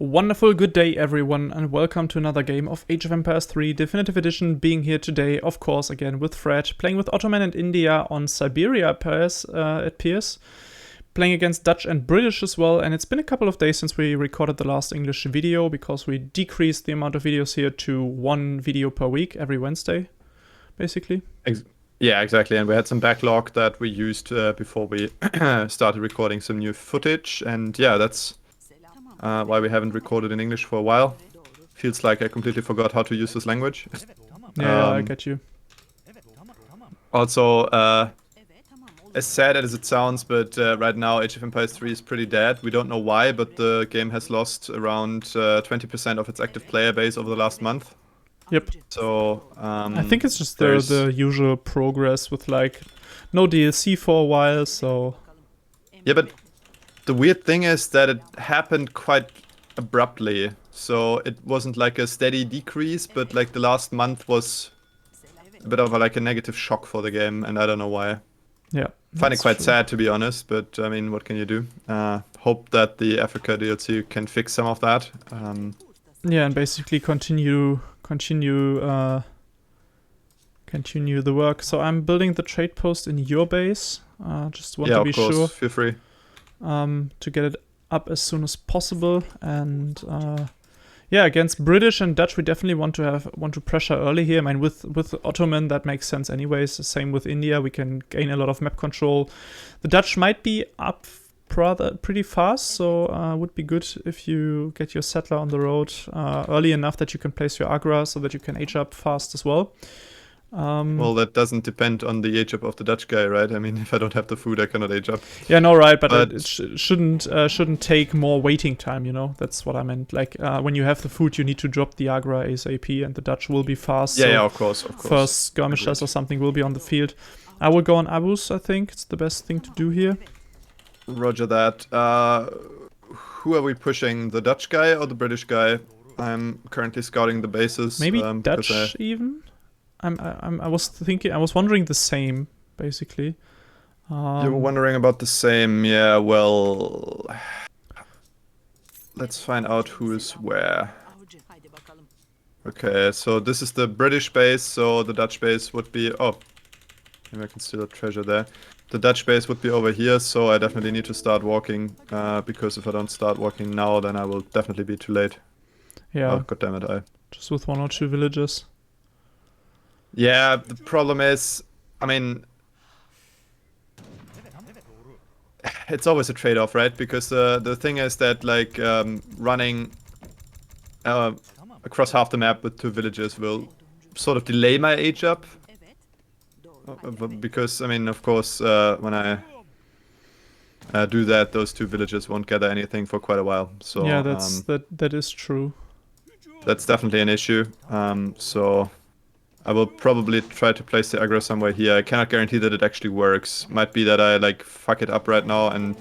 Wonderful good day everyone, and welcome to another game of Age of Empires 3 Definitive Edition, being here today, of course, again with Fred, playing with Ottoman and India on Siberia Pairs at Pierce, playing against Dutch and British as well, and it's been a couple of days since we recorded the last English video, because we decreased the amount of videos here to one video per week, every Wednesday, basically. Yeah, exactly, and we had some backlog that we used before we started recording some new footage, and yeah, that's why we haven't recorded in English for a while. Feels like I completely forgot how to use this language. Yeah, I get you. Also, as sad as it sounds, but right now Age of Empires 3 is pretty dead. We don't know why, but the game has lost around 20% of its active player base over the last month. Yep. So I think it's just the usual progress with like no DLC for a while, so... Yeah, but the weird thing is that it happened quite abruptly. So it wasn't like a steady decrease, but like the last month was a bit of a negative shock for the game, and I don't know why. Yeah. I find it quite sad, to be honest, but I mean, what can you do? Hope that the Africa DLC can fix some of that. Yeah, and basically continue the work. So I'm building the trade post in your base. Just want to be sure. Yeah, of course. Feel free. To get it up as soon as possible, and yeah, against British and Dutch we definitely want to pressure early here. I mean, with Ottoman that makes sense anyways. The same with India, we can gain a lot of map control. The Dutch might be up pretty fast, so would be good if you get your settler on the road early enough that you can place your Agra so that you can age up fast as well. Well, that doesn't depend on the age up of the Dutch guy, right? I mean, if I don't have the food, I cannot age up. Yeah, no, right, but it shouldn't take more waiting time, you know? That's what I meant. Like, when you have the food, you need to drop the Agra ASAP, and the Dutch will be fast. Yeah, so yeah, of course. First skirmishers or something will be on the field. I will go on Abus, I think. It's the best thing to do here. Roger that. Who are we pushing? The Dutch guy or the British guy? I'm currently scouting the bases. Maybe Dutch even? I was wondering the same, basically. You were wondering about the same, yeah, well... Let's find out who is where. Okay, so this is the British base, so the Dutch base would be... Oh, maybe I can steal a treasure there. The Dutch base would be over here, so I definitely need to start walking, because if I don't start walking now, then I will definitely be too late. Yeah. Oh, goddammit, Just with 1 or 2 villages. Yeah, the problem is, I mean, it's always a trade-off, right? Because the thing is that, like, running across half the map with 2 villages will sort of delay my age up. Because, I mean, of course, when I do that, those 2 villages won't gather anything for quite a while. So yeah, that is true. That's definitely an issue. So I will probably try to place the aggro somewhere here. I cannot guarantee that it actually works. Might be that I like fuck it up right now and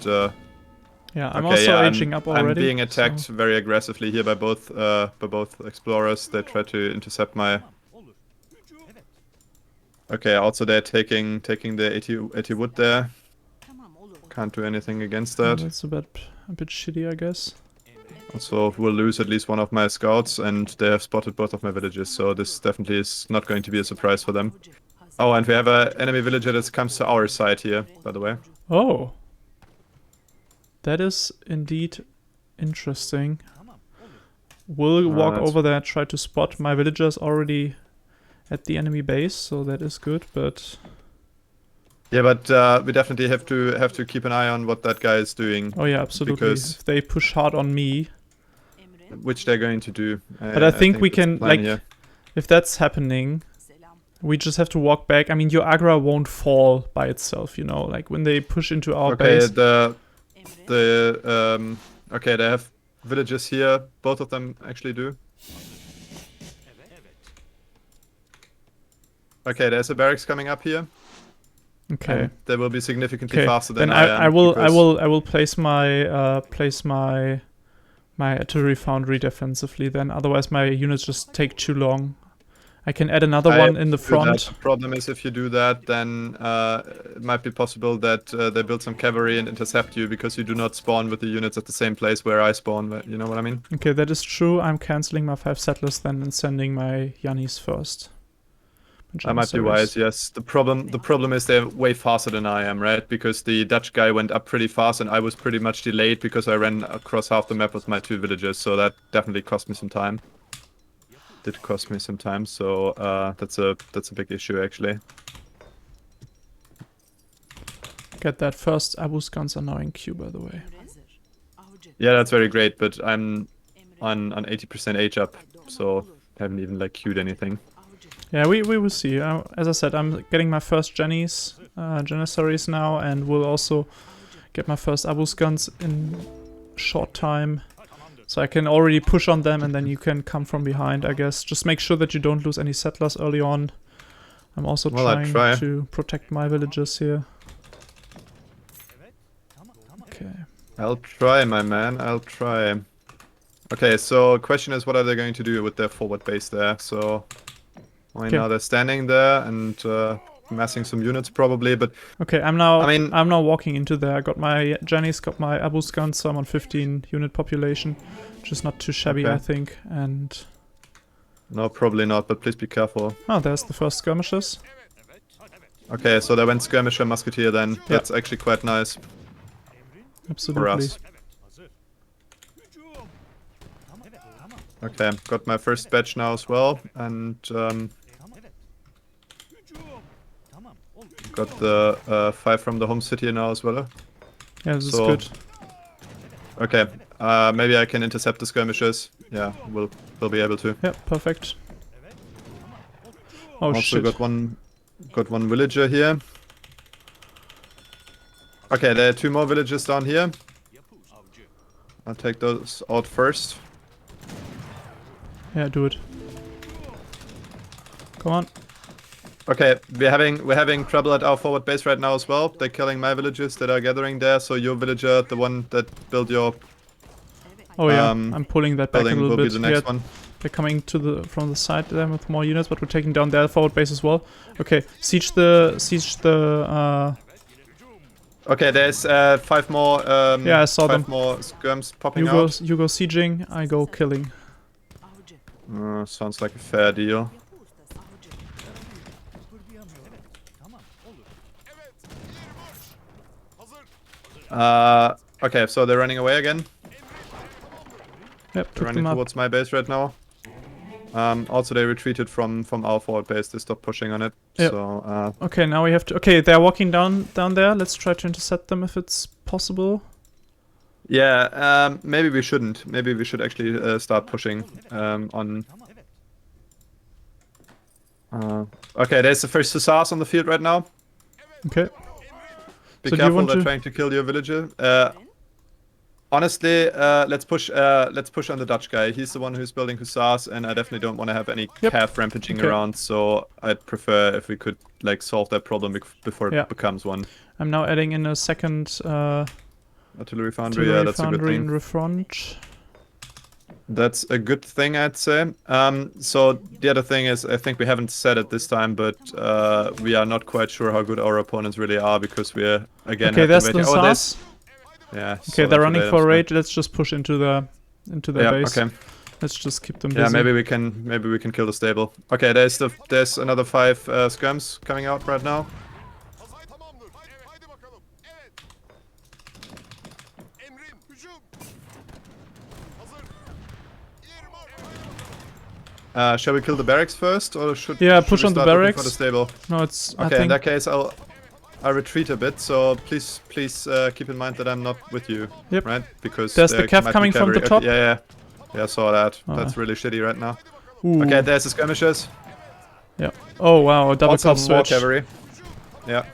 yeah, I'm also aging up already. I'm being attacked very aggressively here by both explorers. They try to intercept my... Okay, also they're taking the 80 wood there. Can't do anything against that. That's a bit shitty, I guess. Also, we'll lose at least one of my scouts, and they have spotted both of my villages, so this definitely is not going to be a surprise for them. Oh, and we have an enemy villager that comes to our side here, by the way. Oh. That is indeed interesting. We'll walk over there and try to spot. My villagers already at the enemy base, so that is good, but... Yeah, but we definitely have to keep an eye on what that guy is doing. Oh yeah, absolutely. Because if they push hard on me... Which they're going to do. But I think we can, like, if that's happening, we just have to walk back. I mean, your Agra won't fall by itself, you know, like when they push into our base. Okay, okay, they have villages here. Both of them actually do. Okay, there's a barracks coming up here. Okay. And they will be significantly faster than I will place my artillery foundry defensively then, otherwise my units just take too long. I can add another one in the do that. front. The problem is if you do that, then it might be possible that they build some cavalry and intercept you because you do not spawn with the units at the same place where I spawn. You know what I mean? Okay, that is true. I'm cancelling my 5 settlers then and sending my Yannis first. I might be wise, yes. The problem is they're way faster than I am, right? Because the Dutch guy went up pretty fast and I was pretty much delayed because I ran across half the map with my 2 villages, so that definitely cost me some time. Did cost me some time, so that's a big issue actually. Get that first. Abu's guns are now in queue, by the way. Yeah, that's very great, but I'm on 80% age up, so haven't even like queued anything. Yeah, we will see. As I said, I'm getting my first Janissaries now, and will also get my first Abu's guns in short time. So I can already push on them, and then you can come from behind, I guess. Just make sure that you don't lose any settlers early on. I'm also trying to protect my villages here. Okay. I'll try, my man. I'll try. Okay, so question is, what are they going to do with their forward base there? So right now they're standing there and massing some units probably, but okay, I'm now walking into there. I got my Jenny's, got my Abu's guns, so I'm on 15 unit population, which is not too shabby, I think. And no, probably not, but please be careful. Oh, there's the first skirmishes. Okay, so they went skirmisher musketeer then. Yep. That's actually quite nice. Absolutely. For us. Okay, got my first batch now as well, and got the 5 from the home city now as well. Yeah, this is good. Okay, maybe I can intercept the skirmishes. Yeah, we'll be able to. Yeah, perfect. Oh also shit! got one villager here. Okay, there are 2 more villages down here. I'll take those out first. Yeah, do it. Come on. Okay, we're having trouble at our forward base right now as well. They're killing my villages that are gathering there. So your villager, the one that built your I'm pulling that back a little will bit. Be the next one. They're coming from the side there with more units, but we're taking down their forward base as well. Okay, siege the. Okay, there's 5 more. Yeah, I saw 5 more skirms popping out. You go sieging, I go killing. Sounds like a fair deal. Okay, so they're running away again. Yep, they're running towards my base right now. Also, they retreated from our forward base. They stopped pushing on it. Yep. So. Okay, now we have to. Okay, they're walking down there. Let's try to intercept them if it's possible. Yeah, maybe we shouldn't. Maybe we should actually start pushing on. Okay, there's the first Hussars on the field right now. Okay. Be careful, they're trying to kill your villager. Honestly, let's push on the Dutch guy. He's the one who's building Hussars, and I definitely don't want to have any calf rampaging around, so I'd prefer if we could like solve that problem before it becomes one. I'm now adding in a second artillery foundry, yeah, that's a good thing. In front. That's a good thing, I'd say. So the other thing is, I think we haven't said it this time, but we are not quite sure how good our opponents really are because we're again. Okay, that's the Hussars. Yeah. Okay, they're running for a raid. Let's just push into their base. Okay. Let's just keep them busy. Yeah, maybe we can kill the stable. Okay, there's another 5 skirms coming out right now. Shall we kill the barracks first, or should push on the barracks for the stable? No, it's okay. In that case, I'll retreat a bit. So please keep in mind that I'm not with you. Yep. Right? Because there's the calf coming from the top. Okay, yeah. I saw that. That's really shitty right now. Ooh. Okay, there's the skirmishers. Yeah. Oh wow, a double calf switch. More cavalry. Yeah.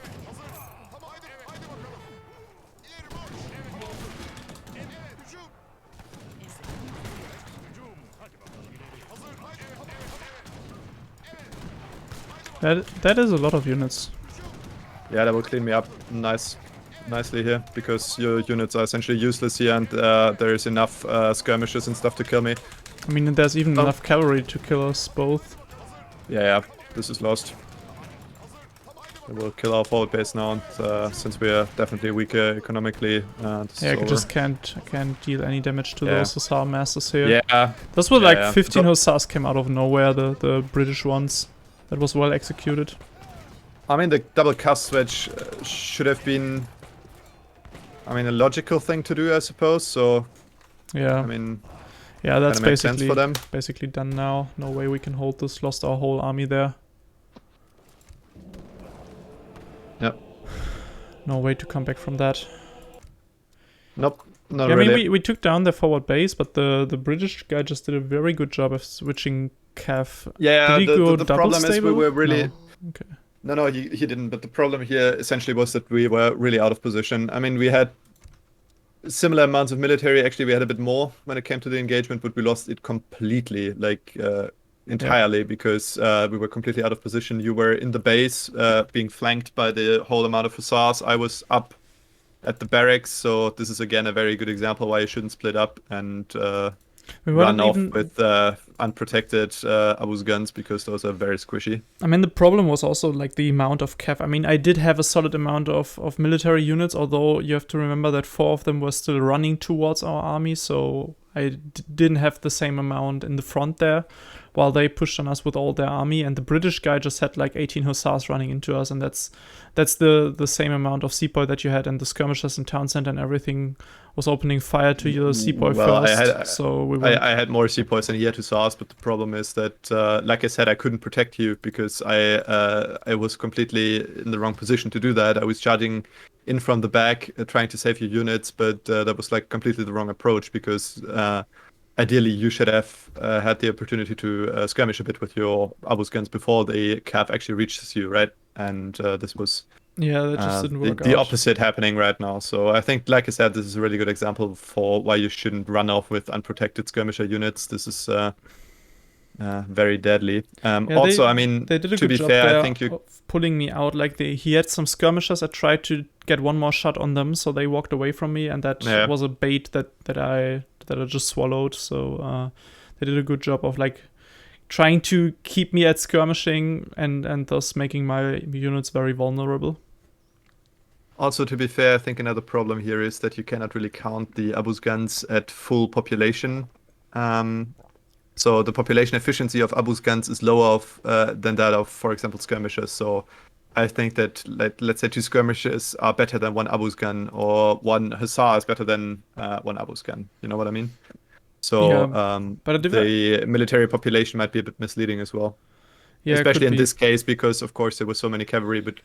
That is a lot of units. Yeah, that will clean me up nicely here, because your units are essentially useless here, and there is enough skirmishes and stuff to kill me. I mean, there's even enough cavalry to kill us both. Yeah, this is lost. We will kill our forward base now, and since we are definitely weaker economically, this Yeah, is I over. just can't deal any damage to those Hussar masses here. Yeah. Those were like 15 So, Hussars came out of nowhere, the British ones. That was well executed. I mean, the double cast switch should have been, I mean, a logical thing to do, I suppose. So, Yeah. I mean, yeah, that's makes sense for them. basically done now. No way we can hold this. Lost our whole army there. Yep. No way to come back from that. Nope, not yeah, really. I mean, we took down their forward base, but the British guy just did a very good job of switching Cav. Yeah, did he go the double problem is we stable? were really... No. Okay. No, he didn't. But the problem here essentially was that we were really out of position. I mean, we had similar amounts of military. Actually, we had a bit more when it came to the engagement, but we lost it completely, like entirely, because we were completely out of position. You were in the base, being flanked by the whole amount of hussars. I was up at the barracks, so this is again a very good example why you shouldn't split up and run off with unprotected Abu's guns, because those are very squishy. I mean, the problem was also like the amount of cav. I mean, I did have a solid amount of military units, although you have to remember that 4 of them were still running towards our army, so I didn't have the same amount in the front there, while they pushed on us with all their army, and the British guy just had like 18 hussars running into us, and that's the same amount of sepoy that you had, and the skirmishers in town center and everything was opening fire to your sepoy first. I had more sepoys than he had hussars, but the problem is that, like I said, I couldn't protect you because I was completely in the wrong position to do that. I was charging in from the back, trying to save your units, but that was like completely the wrong approach, because ideally you should have had the opportunity to skirmish a bit with your Abu's guns before the cav actually reaches you, right? And this was that just didn't work the out. opposite happening right now. So I think, like I said, this is a really good example for why you shouldn't run off with unprotected skirmisher units. This is very deadly. Also, I mean, they did a to good be job fair, there I think you of pulling me out. Like he had some skirmishers. I tried to get one more shot on them, so they walked away from me, and that was a bait that I just swallowed. So they did a good job of like trying to keep me at skirmishing and thus making my units very vulnerable. Also, to be fair, I think another problem here is that you cannot really count the Abu's guns at full population. So the population efficiency of Abu's guns is lower than that of, for example, skirmishers. So I think that, let's say 2 skirmishers are better than 1 Abu's gun, or 1 hussar is better than 1 Abu's gun. You know what I mean? So but the military population might be a bit misleading as well. Yeah, especially in this case, because of course there were so many cavalry, but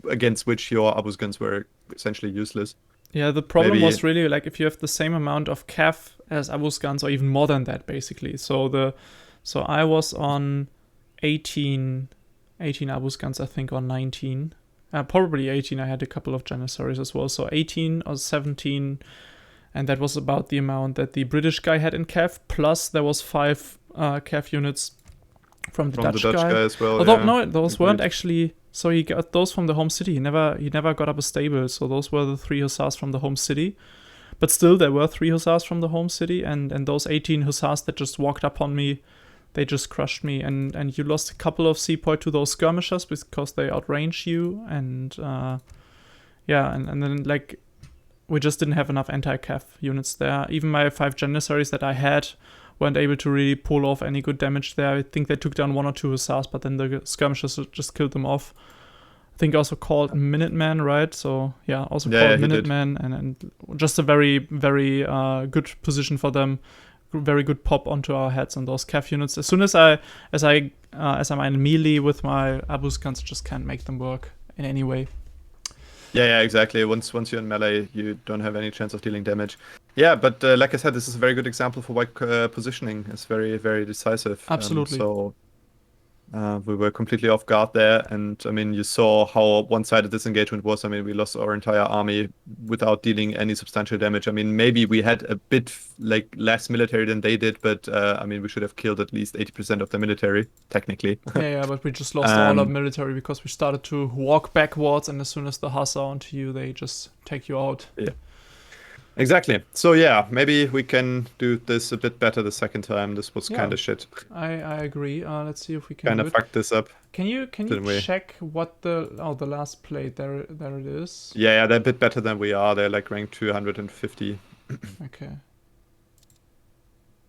against which your Abu's guns were essentially useless. Yeah, the problem was really like if you have the same amount of cav as Abu's guns, or even more than that, basically. So I was on 18 Abu's guns, I think, or 19. Probably 18. I had a couple of Janissaries as well. So 18 or 17, and that was about the amount that the British guy had in cav. Plus there was 5 cav units from the Dutch guy as well. Although no, those weren't actually. So he got those from the home city. He never got up a stable. So those were the 3 hussars from the home city. But still, there were 3 hussars from the home city, and those 18 hussars that just walked up on me, they just crushed me. And you lost a couple of sepoy to those skirmishers because they outranged you. And and then like we just didn't have enough anti-cav units there. Even my 5 Janissaries that I had weren't able to really pull off any good damage there. I think they took down 1 or 2 hussars, but then the skirmishers just killed them off. I think also called Minuteman, right? So yeah, also called Minuteman, and just a very, very good position for them. Very good pop onto our heads on those cav units. As soon as I'm in melee with my Abu's guns, just can't make them work in any way. Yeah, exactly. Once you're in melee, you don't have any chance of dealing damage. Yeah, but like I said, this is a very good example for why positioning is very, very decisive. Absolutely. So we were completely off guard there, and I mean, you saw how one-sided this engagement was. I mean, we lost our entire army without dealing any substantial damage. I mean, maybe we had a bit like less military than they did, but I mean, we should have killed at least 80% of the military, technically. Yeah, but we just lost all our military because we started to walk backwards, and as soon as the hussar onto you, they just take you out. Yeah. Exactly. So yeah, maybe we can do this a bit better the second time. This was kind of shit. I agree. Let's see if we can Kind do of it. fucked this up. Can you Didn't we? check what the last plate there it is? Yeah, they're a bit better than we are. They're like ranked 250. Okay.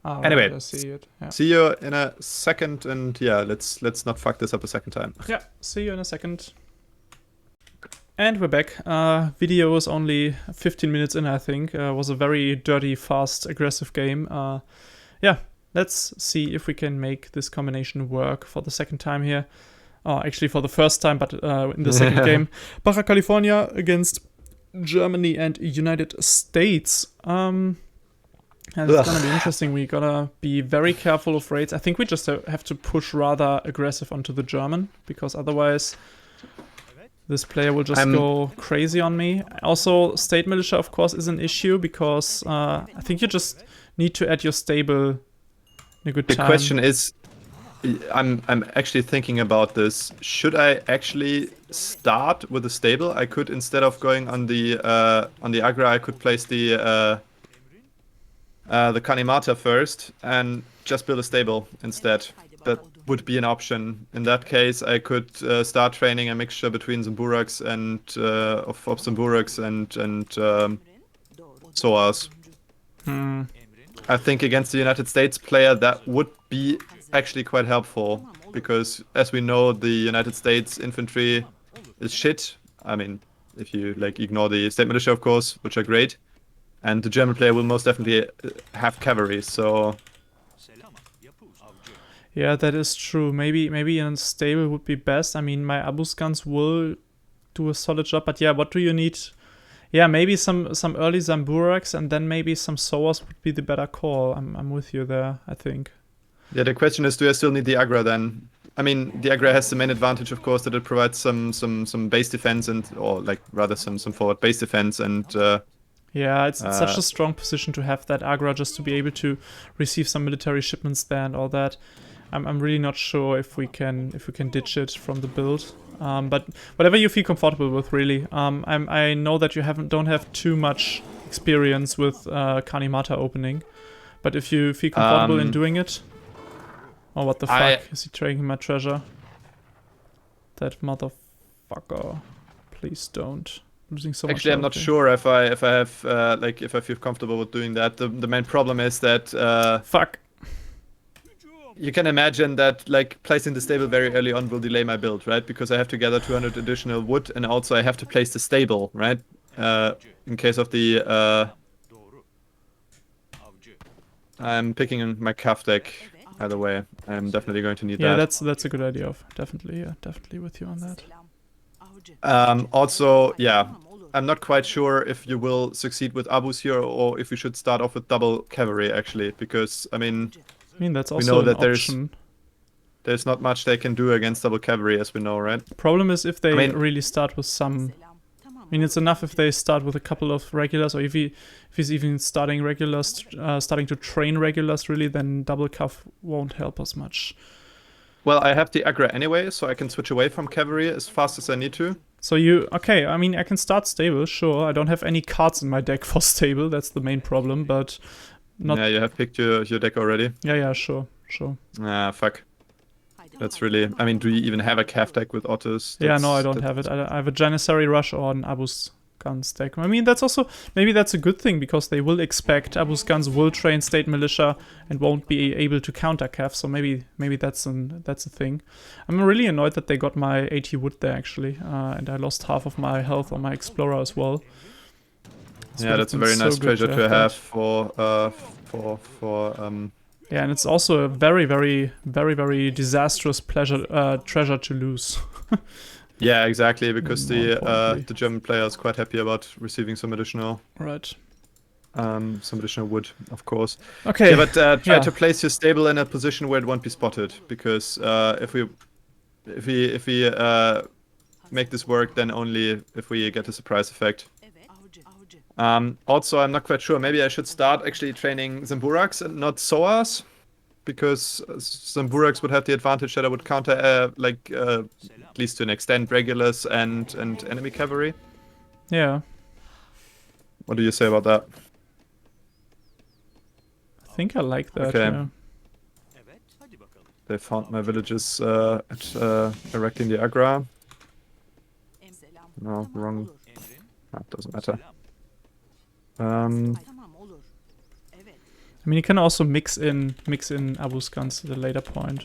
Ah, Anyway, right, I see it. Yeah. see you in a second, and yeah, let's not fuck this up a second time. Yeah, see you in a second. And we're back. Video is only 15 minutes in, I think. Was a very dirty, fast, aggressive game. Yeah, let's see if we can make this combination work for the second time here. Oh, actually for the first time, but in the second game. Baja California against Germany and United States. And it's gonna be interesting. We gotta be very careful of raids. I think we just have to push rather aggressive onto the German, because otherwise this player will just go crazy on me. Also, state militia, of course, is an issue, because I think you just need to add your stable in a good time. The question is, I'm actually thinking about this. Should I actually start with a stable? I could, instead of going on the Agra, I could place the Kanimata first and just build a stable instead. That would be an option. In that case, I could start training a mixture between Zimburaks and of Zimburaks and SOAS. I think against the United States player that would be actually quite helpful, because as we know, the United States infantry is shit. I mean, if you like ignore the state militia, of course, which are great, and the German player will most definitely have cavalry. So yeah, that is true. Maybe in stable would be best. I mean, my Abus guns will do a solid job, but yeah, what do you need? Yeah, maybe some early Zamburaks, and then maybe some SOAS would be the better call. I'm with you there, I think. Yeah, the question is, do I still need the Agra then? I mean, the Agra has the main advantage, of course, that it provides some base defense or like rather some forward base defense and. Yeah, it's such a strong position to have that Agra, just to be able to receive some military shipments there and all that. I'm really not sure if we can ditch it from the build. But whatever you feel comfortable with, really. I know that you don't have too much experience with Kanimata opening, but if you feel comfortable in doing it. Oh, what the fuck? Is he taking my treasure? That motherfucker. Please don't. Losing so much. Actually, I'm not sure if I have if I feel comfortable with doing that. The main problem is that fuck. You can imagine that like placing the stable very early on will delay my build, right? Because I have to gather 200 additional wood, and also I have to place the stable, right? In case of the I'm picking my calf deck. Either way, I'm definitely going to need that. Yeah, that's a good idea. Definitely with you on that. Also, yeah, I'm not quite sure if you will succeed with Abus here, or if we should start off with double cavalry, actually, because I mean that's also we know that an option. There's not much they can do against double cavalry, as we know, right? Problem is if they really start with some. I mean, it's enough if they start with a couple of regulars, or if he's even starting regulars, starting to train regulars, really, then double cav won't help us much. Well, I have the Agra anyway, so I can switch away from cavalry as fast as I need to. So okay, I mean, I can start stable, sure. I don't have any cards in my deck for stable, that's the main problem, but not... Yeah, you have picked your deck already. Yeah, sure. Ah, fuck. That's really... I mean, do you even have a calf deck with autos? Yeah, no, I don't have it. I have a Janissary Rush or an Abus Guns deck. I mean, that's also... Maybe that's a good thing, because they will expect Abus Guns will train State Militia and won't be able to counter cav, so maybe that's a thing. I'm really annoyed that they got my 80 wood there, actually, and I lost half of my health on my Explorer as well. Yeah, that's a very nice treasure to have for yeah, and it's also a very, very, very, very disastrous treasure to lose. Yeah, exactly, because the German player is quite happy about receiving some additional some additional wood, of course. Okay. Yeah, but try to place your stable in a position where it won't be spotted, because if we make this work, then only if we get a surprise effect. Also, I'm not quite sure. Maybe I should start actually training Zamburaks and not SOAS, because Zamburaks would have the advantage that I would counter, at least to an extent, regulars and enemy cavalry. Yeah. What do you say about that? think I like that. Okay. Yeah. They found my villages erecting the agra. No, wrong. Ah, doesn't matter. I mean, you can also mix in Abu's guns at a later point.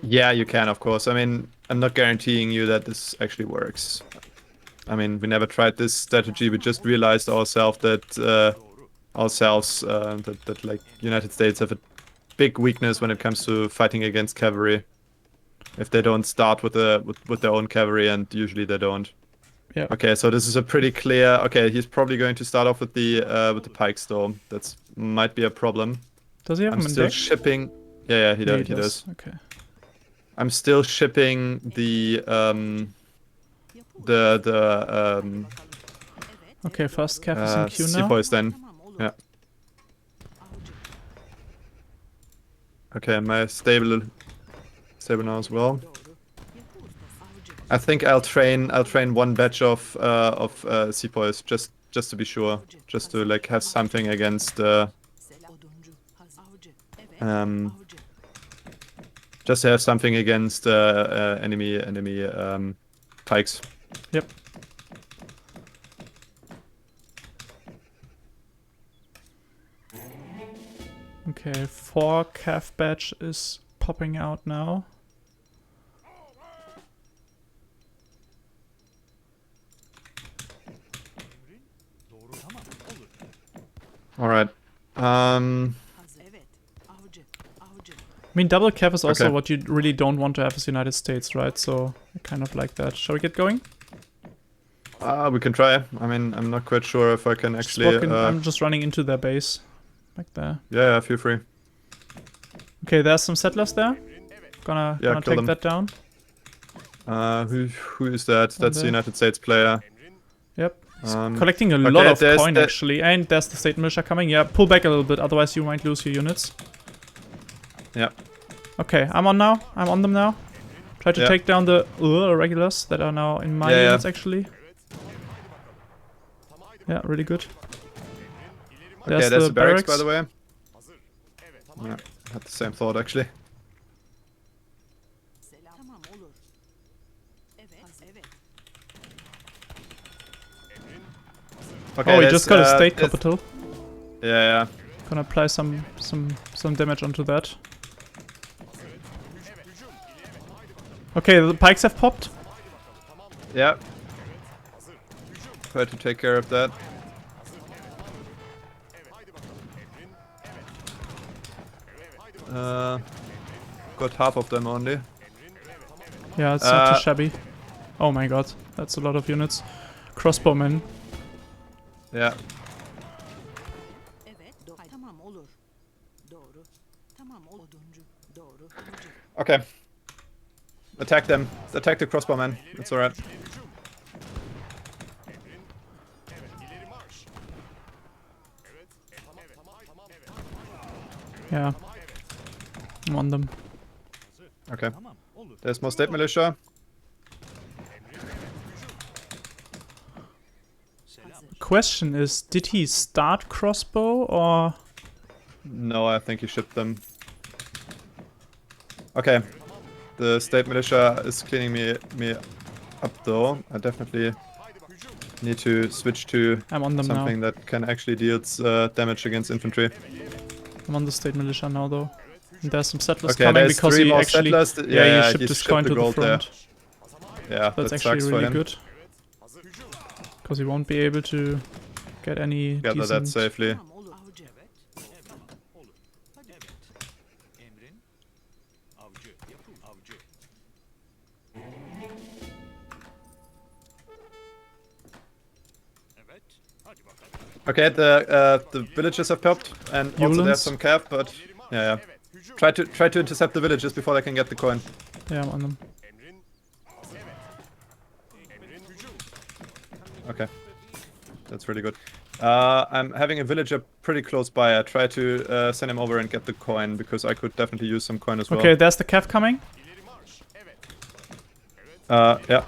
Yeah, you can, of course. I mean, I'm not guaranteeing you that this actually works. I mean, we never tried this strategy. We just realized ourselves that that like United States have a big weakness when it comes to fighting against cavalry. If they don't start with their own cavalry, and usually they don't. Yeah. Okay, so this is a pretty clear. Okay, he's probably going to start off with the pikes though. That's might be a problem. Does he have I'm them in still deck? shipping. Yeah, he does. Okay. I'm still shipping the Okay, first Cav is in queue now. sepoys then. Yeah. Okay, my stable now as well. I think I'll train one batch of sepoys just to be sure, just to like have something against just to have something against enemy pikes. Yep. Okay, 4 Cav batch is popping out now. All right. I mean, double Cav is also Okay. what you really don't want to have as United States, right? So I kind of like that. Shall we get going? We can try. I mean, I'm not quite sure if I can actually. I'm just running into their base, like there. Yeah, feel free. Okay, there's some settlers there. Gonna kill take them. that down. Who is that? That's the there. United States player. Yep. He's Um, collecting a okay, lot of there's coin the- actually, and there's the state militia coming. Yeah, pull back a little bit, otherwise you might lose your units. Yeah. Okay, I'm on now. I'm on them now. Try to Yeah. take down the regulars that are now in my Yeah. units actually. Yeah, really good. Okay, that's the barracks, by the way. Yeah, had the same thought actually. Okay, Oh, he there's, just got a state there's- capital. Yeah. Gonna apply some damage onto that. Okay, the pikes have popped. Yeah. Try to take care of that. Got half of them only. Yeah, it's not too shabby. Oh my god, that's a lot of units. Crossbowmen. Yeah. Okay. Attack them. Attack the crossbowmen. It's alright. Yeah. I'm on them. Okay. There's more state militia. Question is, did he start crossbow or... No, I think he shipped them. Okay. The state militia is cleaning me up though. I definitely need to switch to I'm on them something now. that can actually deal damage against infantry. I'm on the state militia now though. And there's some settlers Okay, coming there's because 3 he more actually... settlers. Yeah, he shipped he's his coin shipped to the gold there. front. Yeah, That's that actually sucks for really him. good. Because he won't be able to get any Gather that decent... safely. Okay, the villages have popped, and also Yulins? there's some cap, but yeah. Try to intercept the villages before they can get the coin. Yeah, I'm on them. Okay, that's really good. I'm having a villager pretty close by. I try to send him over and get the coin because I could definitely use some coin as well. Okay, there's the Cav coming. Yeah.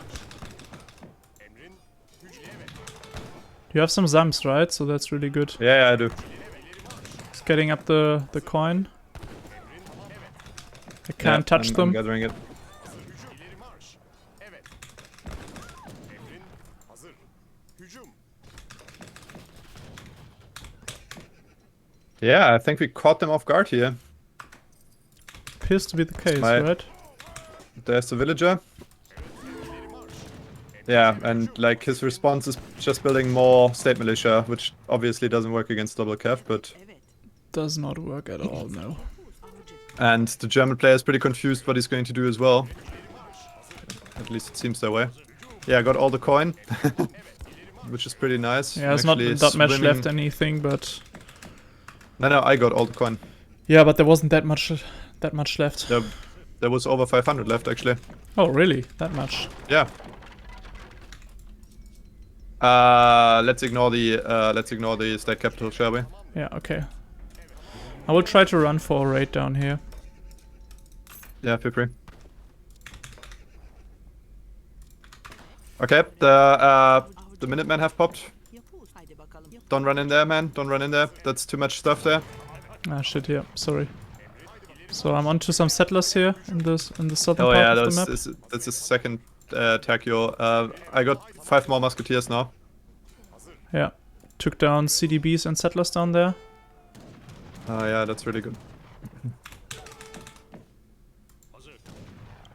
You have some Zams, right? So that's really good. Yeah, I do. getting up the coin. I can't touch them. I'm gathering it. Yeah, I think we caught them off guard here. Appears to be the case, right? There's the villager. Yeah, and like his response is just building more state militia, which obviously doesn't work against double cav, but does not work at all, no. And the German player is pretty confused what he's going to do as well. At least it seems that way. Yeah, I got all the coin, which is pretty nice. Yeah, it's not that much left anything, but no, I got all the coin. Yeah, but there wasn't that much left. There was over 500 left actually. Oh, really? That much? Yeah. Let's ignore the state capital, shall we? Yeah, okay. I will try to run for a raid down here. Yeah, feel free. Okay, the Minutemen have popped. Don't run in there, man. Don't run in there. That's too much stuff there. Ah, shit, yeah. Sorry. So I'm onto some settlers here in the southern part of the map. That's the second 𝐂𝐸𝐴. I got 5 more musketeers now. Yeah. Took down CDBs and settlers down there. Yeah, that's really good.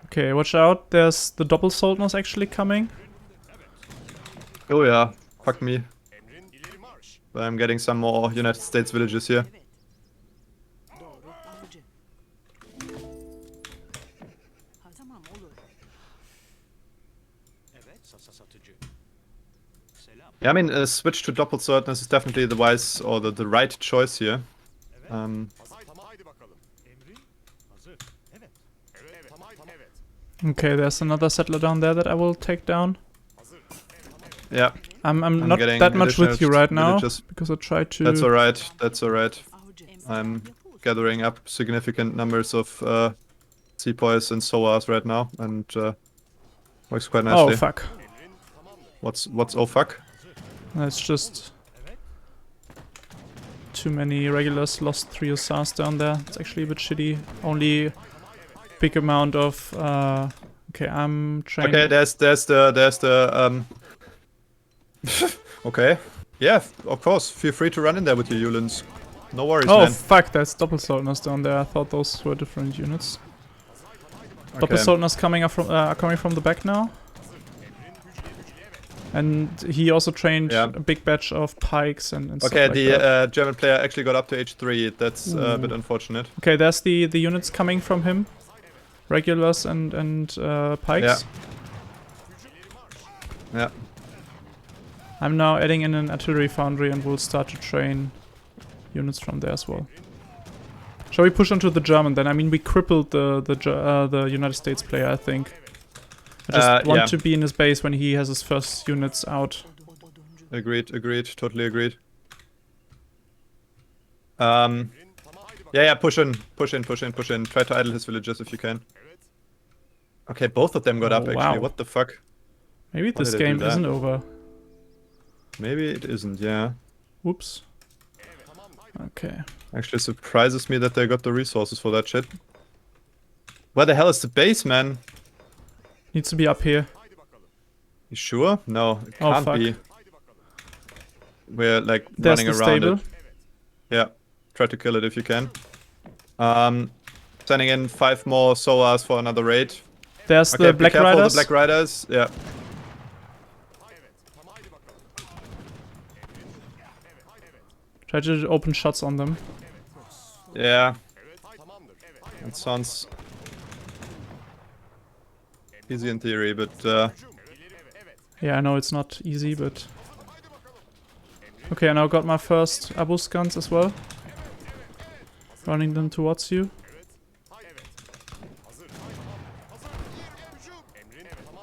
Okay, watch out. There's the double Soldners actually coming. Oh yeah, fuck me. But I'm getting some more United States villages here. Yeah, I mean, a switch to double Soldners is definitely the wise or the right choice here. Okay, there's another settler down there that I will take down. Yeah. I'm not that much with you right now, because I tried to... That's alright, that's alright. I'm gathering up significant numbers of sepoys and SOAs right now, and works quite nicely. Oh, fuck. What's oh fuck? It's just... too many regulars, lost 3 hussars down there. It's actually a bit shitty. Only big amount of okay, I'm trying. Okay, there's the okay. Yeah, of course. Feel free to run in there with your Yulins. No worries, man. Oh fuck, there's double Soldners down there. I thought those were different units. Okay. Double Soldners coming up from coming from the back now. And he also trained a big batch of pikes and stuff like the German player actually got up to H3. That's a bit unfortunate. Okay, there's the units coming from him. Regulars and pikes. Yeah. I'm now adding in an artillery foundry and we'll start to train units from there as well. Shall we push onto the German then? I mean, we crippled the United States player, I think. I just want to be in his base when he has his first units out. Agreed, totally agreed. Yeah, push in. Try to idle his villages if you can. Okay, both of them got up actually. Wow. What the fuck? Maybe this game isn't over. Maybe it isn't, yeah. Oops. Okay. Actually surprises me that they got the resources for that shit. Where the hell is the base, man? Needs to be up here. You sure? No, it can't be. We're like running around stable. it. Yeah, try to kill it if you can. Sending in 5 more SOAs for another raid. There's the Black Riders. The Black Riders, yeah. Try to open shots on them. Yeah. That sounds easy in theory, but yeah, I know it's not easy, but okay, I now got my first Abus guns as well. Running them towards you.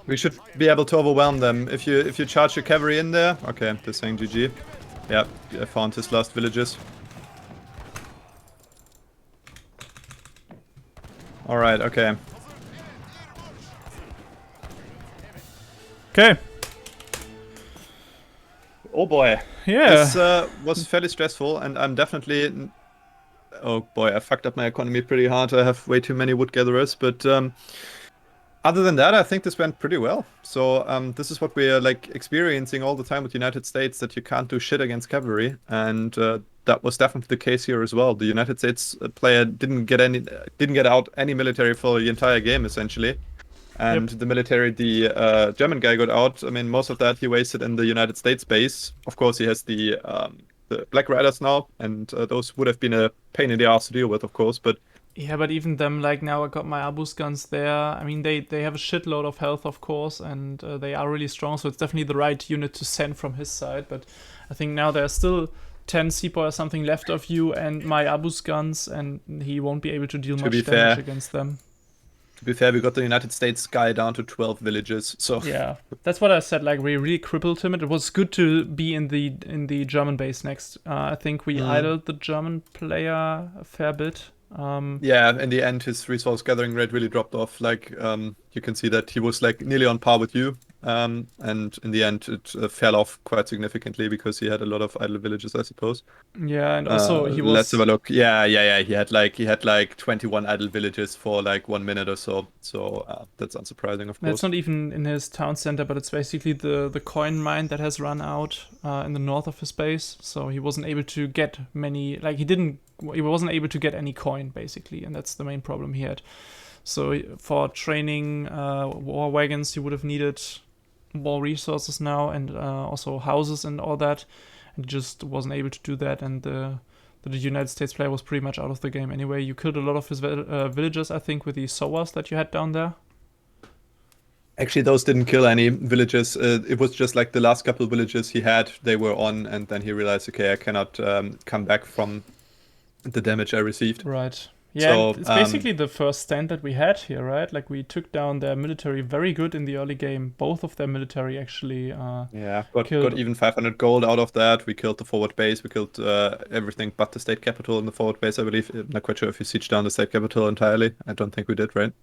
We should be able to overwhelm them if you charge your cavalry in there. Okay, they're saying GG. Yeah, I found his last villages. Alright, okay. Okay. Oh boy. Yeah. This was fairly stressful, and I'm definitely oh boy, I fucked up my economy pretty hard. I have way too many wood gatherers, but other than that, I think this went pretty well. So this is what we are like experiencing all the time with United States, that you can't do shit against cavalry, and that was definitely the case here as well. The United States player didn't get out any military for the entire game essentially, and the military the German guy got out. I mean, most of that he wasted in the United States base. Of course, he has the Black Riders now, and those would have been a pain in the ass to deal with, of course, but. Yeah, but even them, like now I got my Abus guns there. I mean, they have a shitload of health, of course, and they are really strong, so it's definitely the right unit to send from his side. But I think now there's still 10 Sepoy or something left of you and my Abus guns, and he won't be able to deal much damage against them. To be fair, we got the United States guy down to 12 villages, so... Yeah, that's what I said, like, we really crippled him. It was good to be in the German base next. I think we idled the German player a fair bit. Yeah, in the end, his resource gathering rate really dropped off. Like, you can see that he was like nearly on par with you, and in the end, it fell off quite significantly because he had a lot of idle villages, I suppose. Yeah, and also he was. Let's have a look. Yeah. He had like 21 idle villages for like 1 minute or so. So that's unsurprising, of course. It's not even in his town center, but it's basically the coin mine that has run out in the north of his base. So he wasn't able to get many. Like he wasn't able to get any coin basically, and that's the main problem he had. So for training war wagons, he would have needed more resources now, and also houses and all that, and he just wasn't able to do that. And the United States player was pretty much out of the game anyway. You killed a lot of his villagers, I think, with the SOAs that you had down there. Actually, those didn't kill any villages. It was just like the last couple of villages he had, they were on, and then he realized, okay, I cannot come back from the damage I received. Right. Yeah, so, it's basically the first stand that we had here, right? Like, we took down their military very good in the early game. Both of their military actually got even 500 gold out of that. We killed the forward base. We killed everything but the state capital in the forward base, I believe. I'm not quite sure if we sieged down the state capital entirely. I don't think we did, right?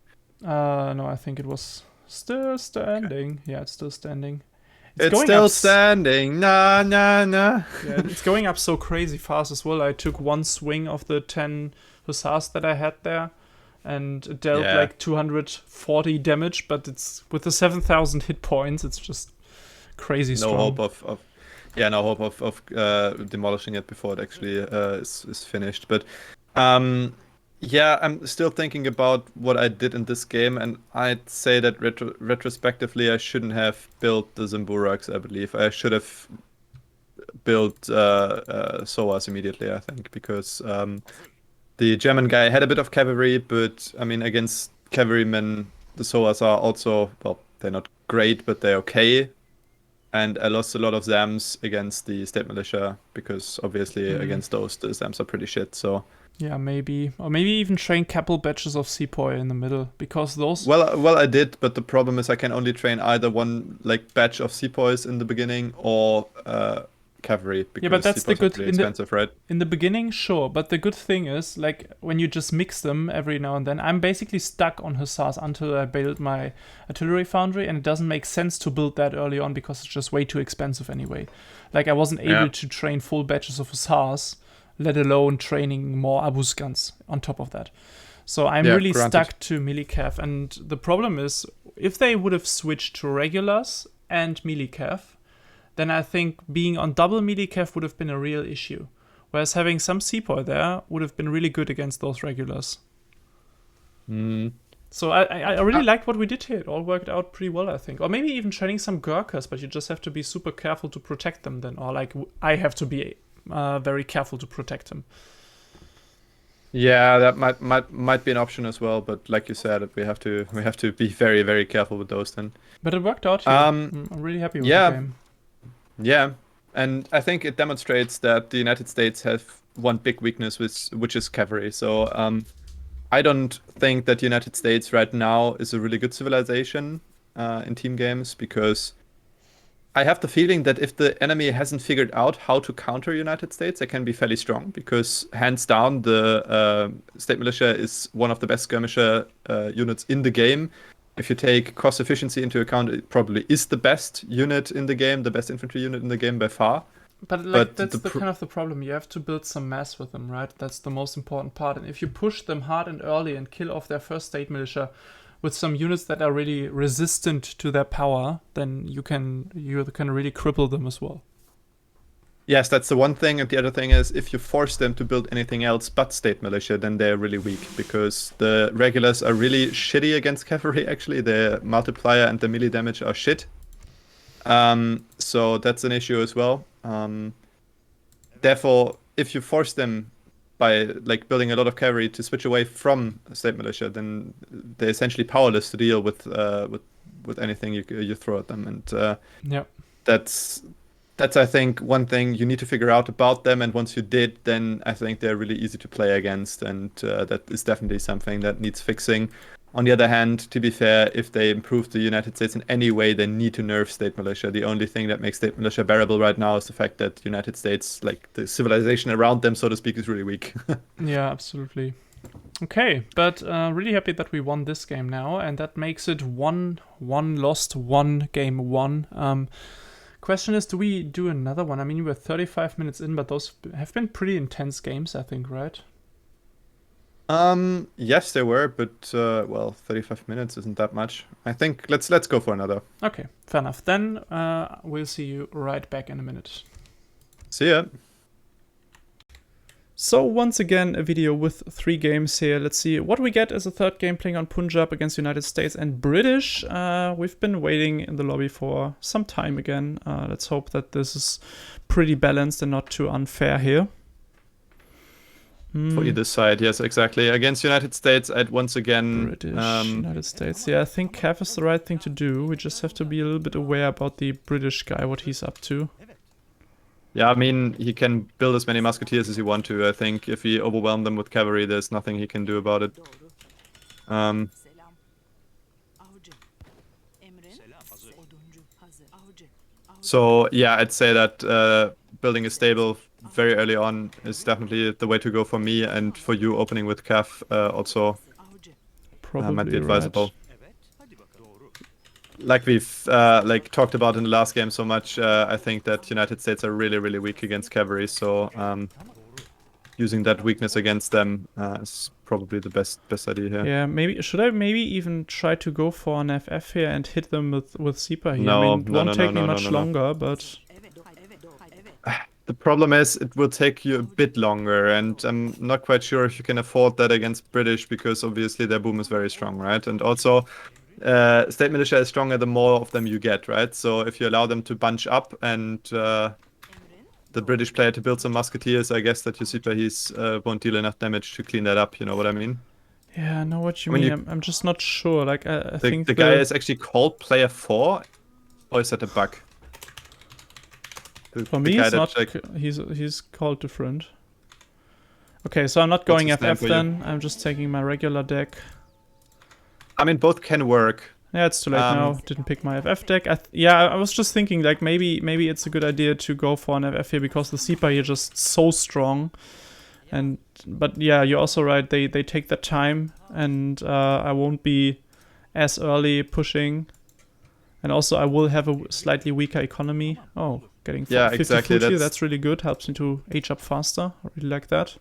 No, I think it was still standing. Okay. Yeah, it's still standing. It's still standing. Nah. Yeah, it's going up so crazy fast as well. I took one swing of the 10 hussars that I had there, and it dealt like 240 damage, but it's with the 7,000 hit points, it's just crazy strong. No hope of demolishing it before it actually is finished. But yeah, I'm still thinking about what I did in this game, and I'd say that retrospectively I shouldn't have built the Zimburaks, I believe. I should have built SOAs immediately, I think, because the German guy had a bit of cavalry, but I mean, against cavalrymen, the SOAs are also, well, they're not great, but they're okay. And I lost a lot of ZAMs against the state militia, because obviously against those, the ZAMs are pretty shit, so... Yeah, maybe. Or maybe even train couple batches of Sepoy in the middle, because those... Well, I did, but the problem is I can only train either one like batch of Sepoys in the beginning or cavalry, because but that's the good... really expensive, right? In the beginning, sure, but the good thing is, like, when you just mix them every now and then, I'm basically stuck on hussars until I build my artillery foundry, and it doesn't make sense to build that early on because it's just way too expensive anyway. Like, I wasn't able to train full batches of hussars, let alone training more Abus guns on top of that. So I'm really stuck to melee-cav, and the problem is, if they would have switched to regulars and melee-cav, then I think being on double melee-cav would have been a real issue. Whereas having some Sepoy there would have been really good against those regulars. So I really liked what we did here. It all worked out pretty well, I think. Or maybe even training some Gurkhas, but you just have to be super careful to protect them then. Or like, I have to be very careful to protect them. Yeah, that might be an option as well, but like you said, we have to be very, very careful with those then. But it worked out here. I'm really happy with the game. Yeah, and I think it demonstrates that the United States have one big weakness, which is cavalry. So I don't think that the United States right now is a really good civilization in team games, because I have the feeling that if the enemy hasn't figured out how to counter United States, they can be fairly strong, because hands down the state militia is one of the best skirmisher units in the game. If you take cost efficiency into account, it probably is the best unit in the game, the best infantry unit in the game by far. But like But that's the kind of the problem. You have to build some mass with them, right? That's the most important part. And if you push them hard and early and kill off their first state militia with some units that are really resistant to their power, then you can really cripple them as well. Yes, that's the one thing, and the other thing is if you force them to build anything else but state militia, then they're really weak, because the regulars are really shitty against cavalry, actually. The multiplier and the melee damage are shit. So that's an issue as well. Therefore, if you force them by like building a lot of cavalry to switch away from state militia, then they're essentially powerless to deal with anything you throw at them, and yeah, that's I think one thing you need to figure out about them. And once you did, then I think they're really easy to play against, and that is definitely something that needs fixing. On the other hand, to be fair, if they improve the United States in any way, they need to nerf state militia. The only thing that makes state militia bearable right now is the fact that United States, like the civilization around them, so to speak, is really weak. Yeah, absolutely. Okay, but really happy that we won this game now, and that makes it 1-1 lost, 1 game won. Question is, do we do another one? I mean, we're 35 minutes in, but those have been pretty intense games, I think, right? Yes, they were, but well, 35 minutes isn't that much. I think let's go for another. Okay, fair enough. Then we'll see you right back in a minute. See ya. So once again, a video with 3 games here. Let's see what we get as a third game, playing on Punjab against United States and British. We've been waiting in the lobby for some time again. Let's hope that this is pretty balanced and not too unfair here. For either side, yes, exactly. Against United States, I'd once again... British, United States. Yeah, I think Cav is the right thing to do. We just have to be a little bit aware about the British guy, what he's up to. Yeah, I mean, he can build as many musketeers as he wants to. I think if he overwhelms them with cavalry, there's nothing he can do about it. So, yeah, I'd say that building a stable very early on is definitely the way to go for me, and for you opening with Cav also might be advisable. Right. Like we've like talked about in the last game so much, I think that United States are really, really weak against cavalry, so using that weakness against them is probably the best idea here. Yeah, maybe should I even try to go for an FF here and hit them with SEPA here? No, I mean, it won't take me much longer, but... The problem is it will take you a bit longer, and I'm not quite sure if you can afford that against British, because obviously their boom is very strong, right? And also, state militia is stronger the more of them you get, right? So if you allow them to bunch up and the British player to build some musketeers, I guess that your Sipahis won't deal enough damage to clean that up, you know what I mean? Yeah, I know what you mean. I'm just not sure. Like, I think the guy is actually called player 4, or is that a bug? For me, it's not. Like, he's called different. Okay, so I'm not going FF then. I'm just taking my regular deck. I mean, both can work. Yeah, it's too late now. Didn't pick my FF deck. I was just thinking, like, maybe it's a good idea to go for an FF here, because the SEPA here is just so strong. But yeah, you're also right. They take their time, and I won't be as early pushing. And also, I will have a slightly weaker economy. Oh, getting 50 exactly. food here, that's really good. Helps me to age up faster. I really like that.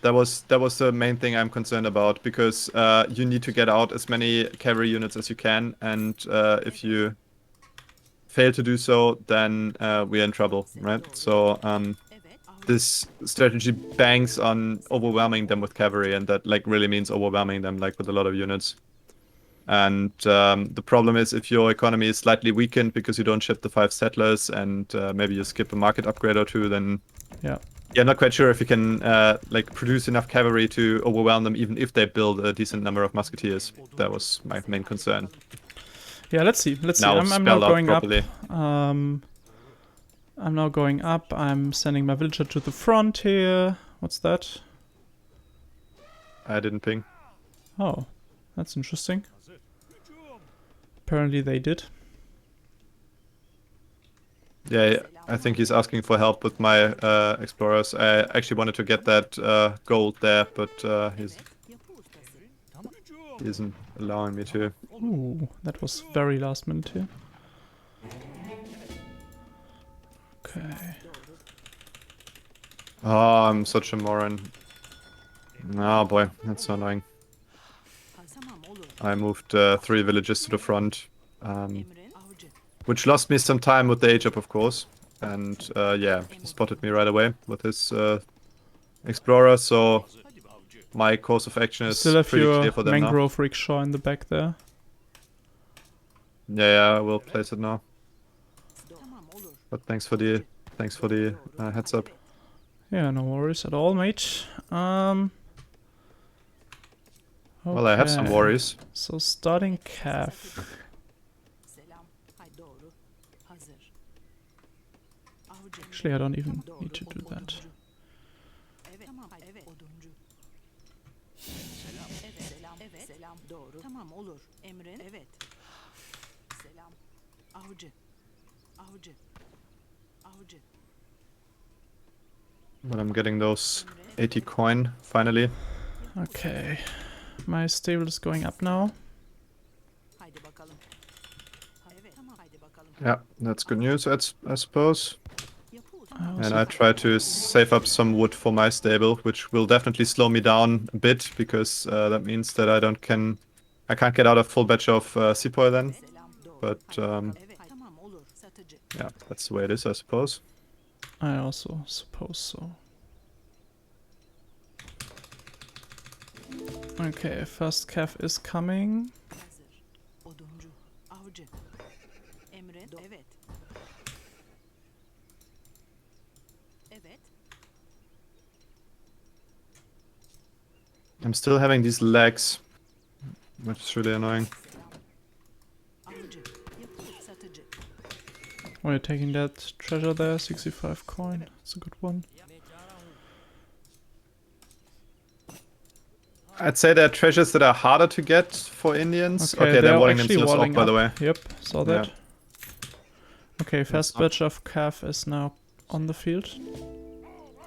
That was the main thing I'm concerned about, because you need to get out as many cavalry units as you can, and if you fail to do so, then we're in trouble, right? So this strategy banks on overwhelming them with cavalry, and that like really means overwhelming them like with a lot of units. And the problem is, if your economy is slightly weakened because you don't ship the 5 settlers, and maybe you skip a market upgrade or 2, then yeah, not quite sure if you can like produce enough cavalry to overwhelm them, even if they build a decent number of musketeers. That was my main concern. Yeah, let's see. I'm now going up. I'm now going up. I'm sending my villager to the front here. What's that? I didn't ping. Oh, that's interesting. Apparently they did. Yeah, I think he's asking for help with my explorers. I actually wanted to get that gold there, but he isn't allowing me to. Ooh, that was very last minute here. Okay. Oh, I'm such a moron. Oh boy, that's so annoying. I moved 3 villages to the front, which lost me some time with the Age-Up, of course. And yeah, he spotted me right away with his Explorer, so my course of action is Still have pretty your clear for them now. mangrove rickshaw in the back there. Yeah, I will place it now. But thanks for the heads up. Yeah, no worries at all, mate. Well, I have some okay. worries. So starting Cav. Actually, I don't even need to do that. But I'm getting those 80 coin finally. Okay. My stable is going up now. Yeah, that's good news, I suppose. And I try to save up some wood for my stable, which will definitely slow me down a bit, because that means that I can't get out a full batch of sepoy then. But yeah, that's the way it is, I suppose. I also suppose so. Okay, first Cav is coming. I'm still having these lags, which is really annoying. Oh, you're taking that treasure there, 65 coin. That's a good one. I'd say there are treasures that are harder to get for Indians. Okay, they're walling themselves off, by the way. Yep, saw that. Yeah. Okay, first batch of Cav is now on the field.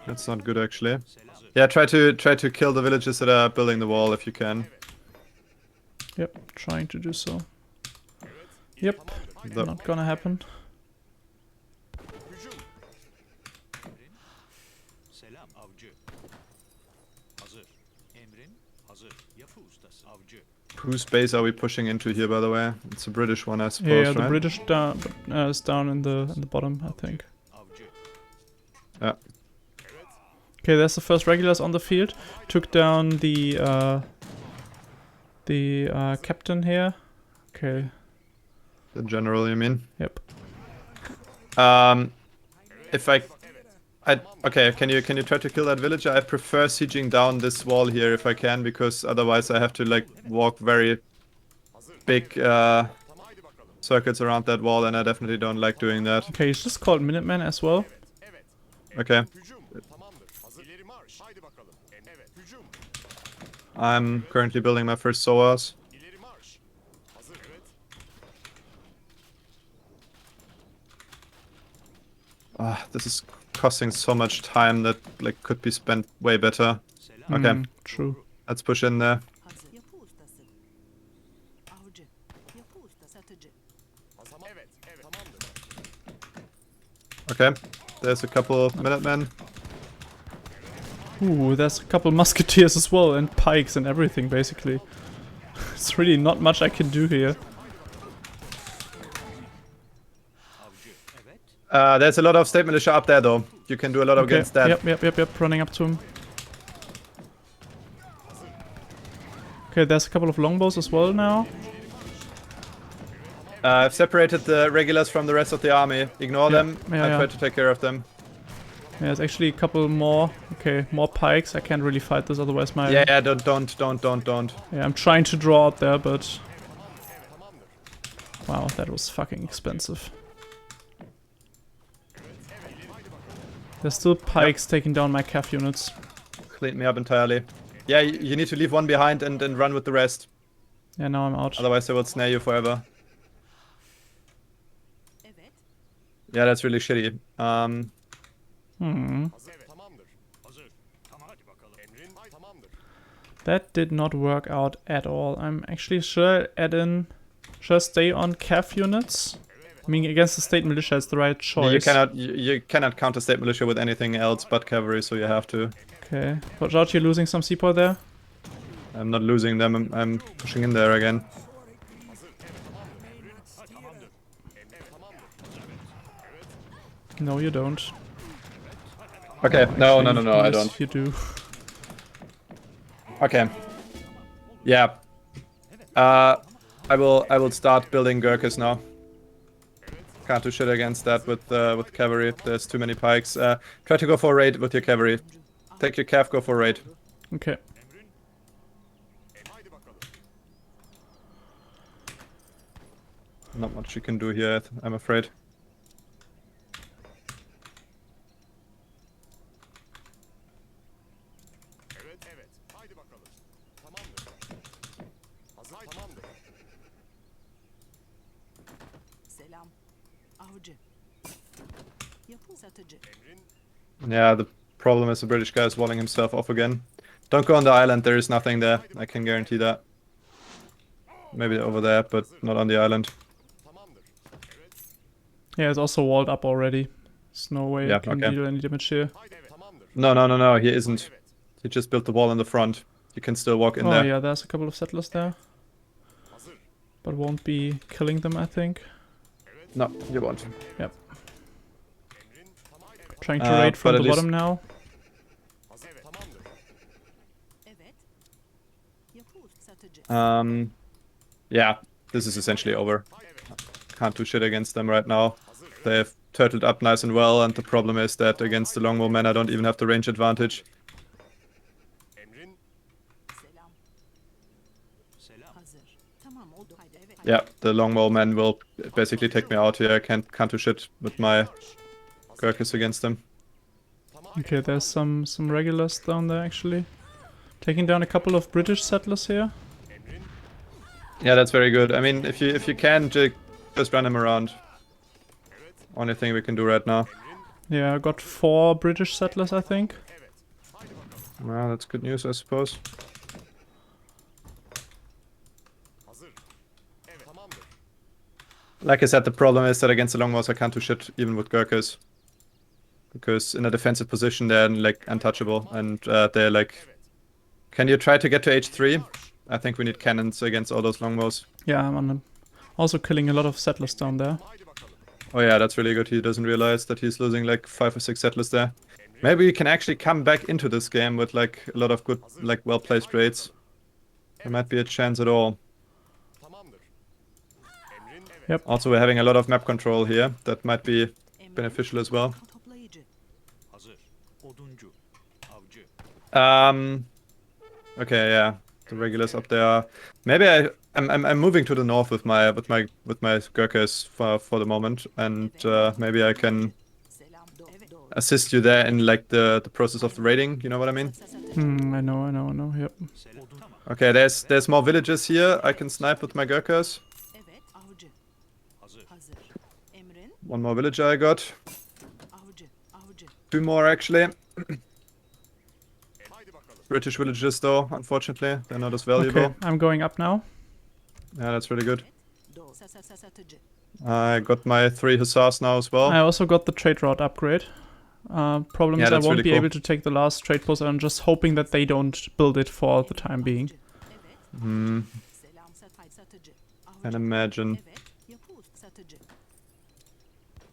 That's not good, actually. Yeah, try to kill the villages that are building the wall if you can. Yep, trying to do so. Yep, not gonna happen. Whose base are we pushing into here, by the way? It's a British one, I suppose, Yeah, the right? British is down in the bottom, I think. Yeah. Okay, there's the first regulars on the field. Took down the captain here. Okay. The general, you mean? Yep. If okay, can you try to kill that villager? I prefer sieging down this wall here if I can, because otherwise I have to like walk very big circuits around that wall, and I definitely don't like doing that. Okay, he's just called Minutemen as well. Okay. I'm currently building my first SOAS. This is costing so much time that like could be spent way better. Okay, True. let's push in there. Okay, there's a couple Minutemen. Ooh, there's a couple musketeers as well, and pikes and everything, basically. It's really not much I can do here. There's a lot of state militia up there, though. You can do a lot against that. Yep, running up to him. Okay, there's a couple of longbows as well now. I've separated the regulars from the rest of the army. Ignore them. I try to take care of them. Yeah, there's actually a couple more. Okay, more pikes. I can't really fight this, otherwise my... Yeah, don't. Yeah, I'm trying to draw out there, but... Wow, that was fucking expensive. There's still pikes taking down my Cav units. Cleaned me up entirely. Yeah, you need to leave one behind and run with the rest. Yeah, now I'm out. Otherwise they will snare you forever. Yeah, that's really shitty. That did not work out at all. I'm actually... Should I stay on Cav units? I mean, against the state militia, it's the right choice. You cannot counter state militia with anything else but cavalry, so you have to. Okay, watch out, you're losing some seaport there. I'm not losing them. I'm pushing in there again. No, you don't. Okay, no, I don't. You do. Okay. Yeah. I will start building Gurkhas now. Can't do shit against that with cavalry. There's too many pikes. Try to go for a raid with your cavalry. Take your cav, go for a raid. Okay. Not much you can do here, I'm afraid. Yeah, the problem is the British guy is walling himself off again. Don't go on the island, there is nothing there. I can guarantee that. Maybe over there, but not on the island. Yeah, it's also walled up already. There's no way I can deal any damage here. No, he isn't. He just built the wall in the front. You can still walk in there. Oh yeah, there's a couple of settlers there. But won't be killing them, I think. No, you won't. Yep. Trying to raid from the bottom now. Yeah, this is essentially over. Can't do shit against them right now. They've turtled up nice and well, and the problem is that against the longbow men I don't even have the range advantage. Yeah, the longbow men will basically take me out here. I can't do shit with my Gurkhas against them. Okay, there's some regulars down there actually. Taking down a couple of British settlers here. Yeah, that's very good. I mean, if you can, just run him around. Only thing we can do right now. Yeah, I got 4 British settlers, I think. Well, that's good news, I suppose. Like I said, the problem is that against the longbows I can't do shit even with Gurkhas. Because in a defensive position they're like untouchable, and they're like... Can you try to get to H3? I think we need cannons against all those longbows. Yeah, I'm on them. Also killing a lot of settlers down there. Oh yeah, that's really good. He doesn't realize that he's losing like 5 or 6 settlers there. Maybe we can actually come back into this game with like a lot of good, like well-placed raids. There might be a chance at all. Yep. Also, we're having a lot of map control here. That might be beneficial as well. Okay, yeah. The regulars up there. Maybe I'm moving to the north with my Gurkhas for the moment, and maybe I can assist you there in like the process of the raiding. You know what I mean? I know. Yep. Okay, there's more villages here. I can snipe with my Gurkhas. One more villager I got. 2 more actually. British villages though, unfortunately, they're not as valuable. Okay, I'm going up now. Yeah, that's really good. I got my 3 hussars now as well. I also got the trade route upgrade. Problem is I won't be able to take the last trade post. I'm just hoping that they don't build it for the time being. Can imagine.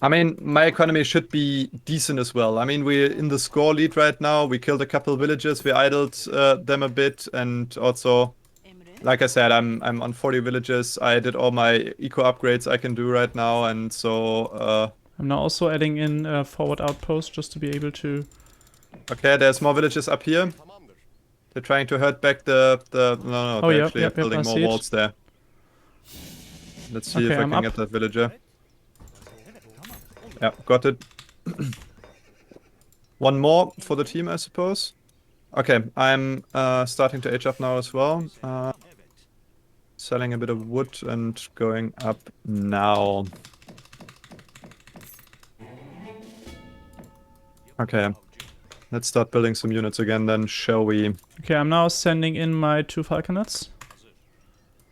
I mean, my economy should be decent as well. I mean, we're in the score lead right now. We killed a couple villages. We idled them a bit, and also, like I said, I'm on 40 villages. I did all my eco upgrades I can do right now, and so. I'm now also adding in a forward outpost just to be able to. Okay, there's more villages up here. They're trying to hurt back the no. Oh, they're actually building more walls there. Let's see if I can get that villager. Yeah, got it. One more for the team, I suppose. Okay, I'm starting to age up now as well. Selling a bit of wood and going up now. Okay, let's start building some units again then, shall we? Okay, I'm now sending in my 2 falconets.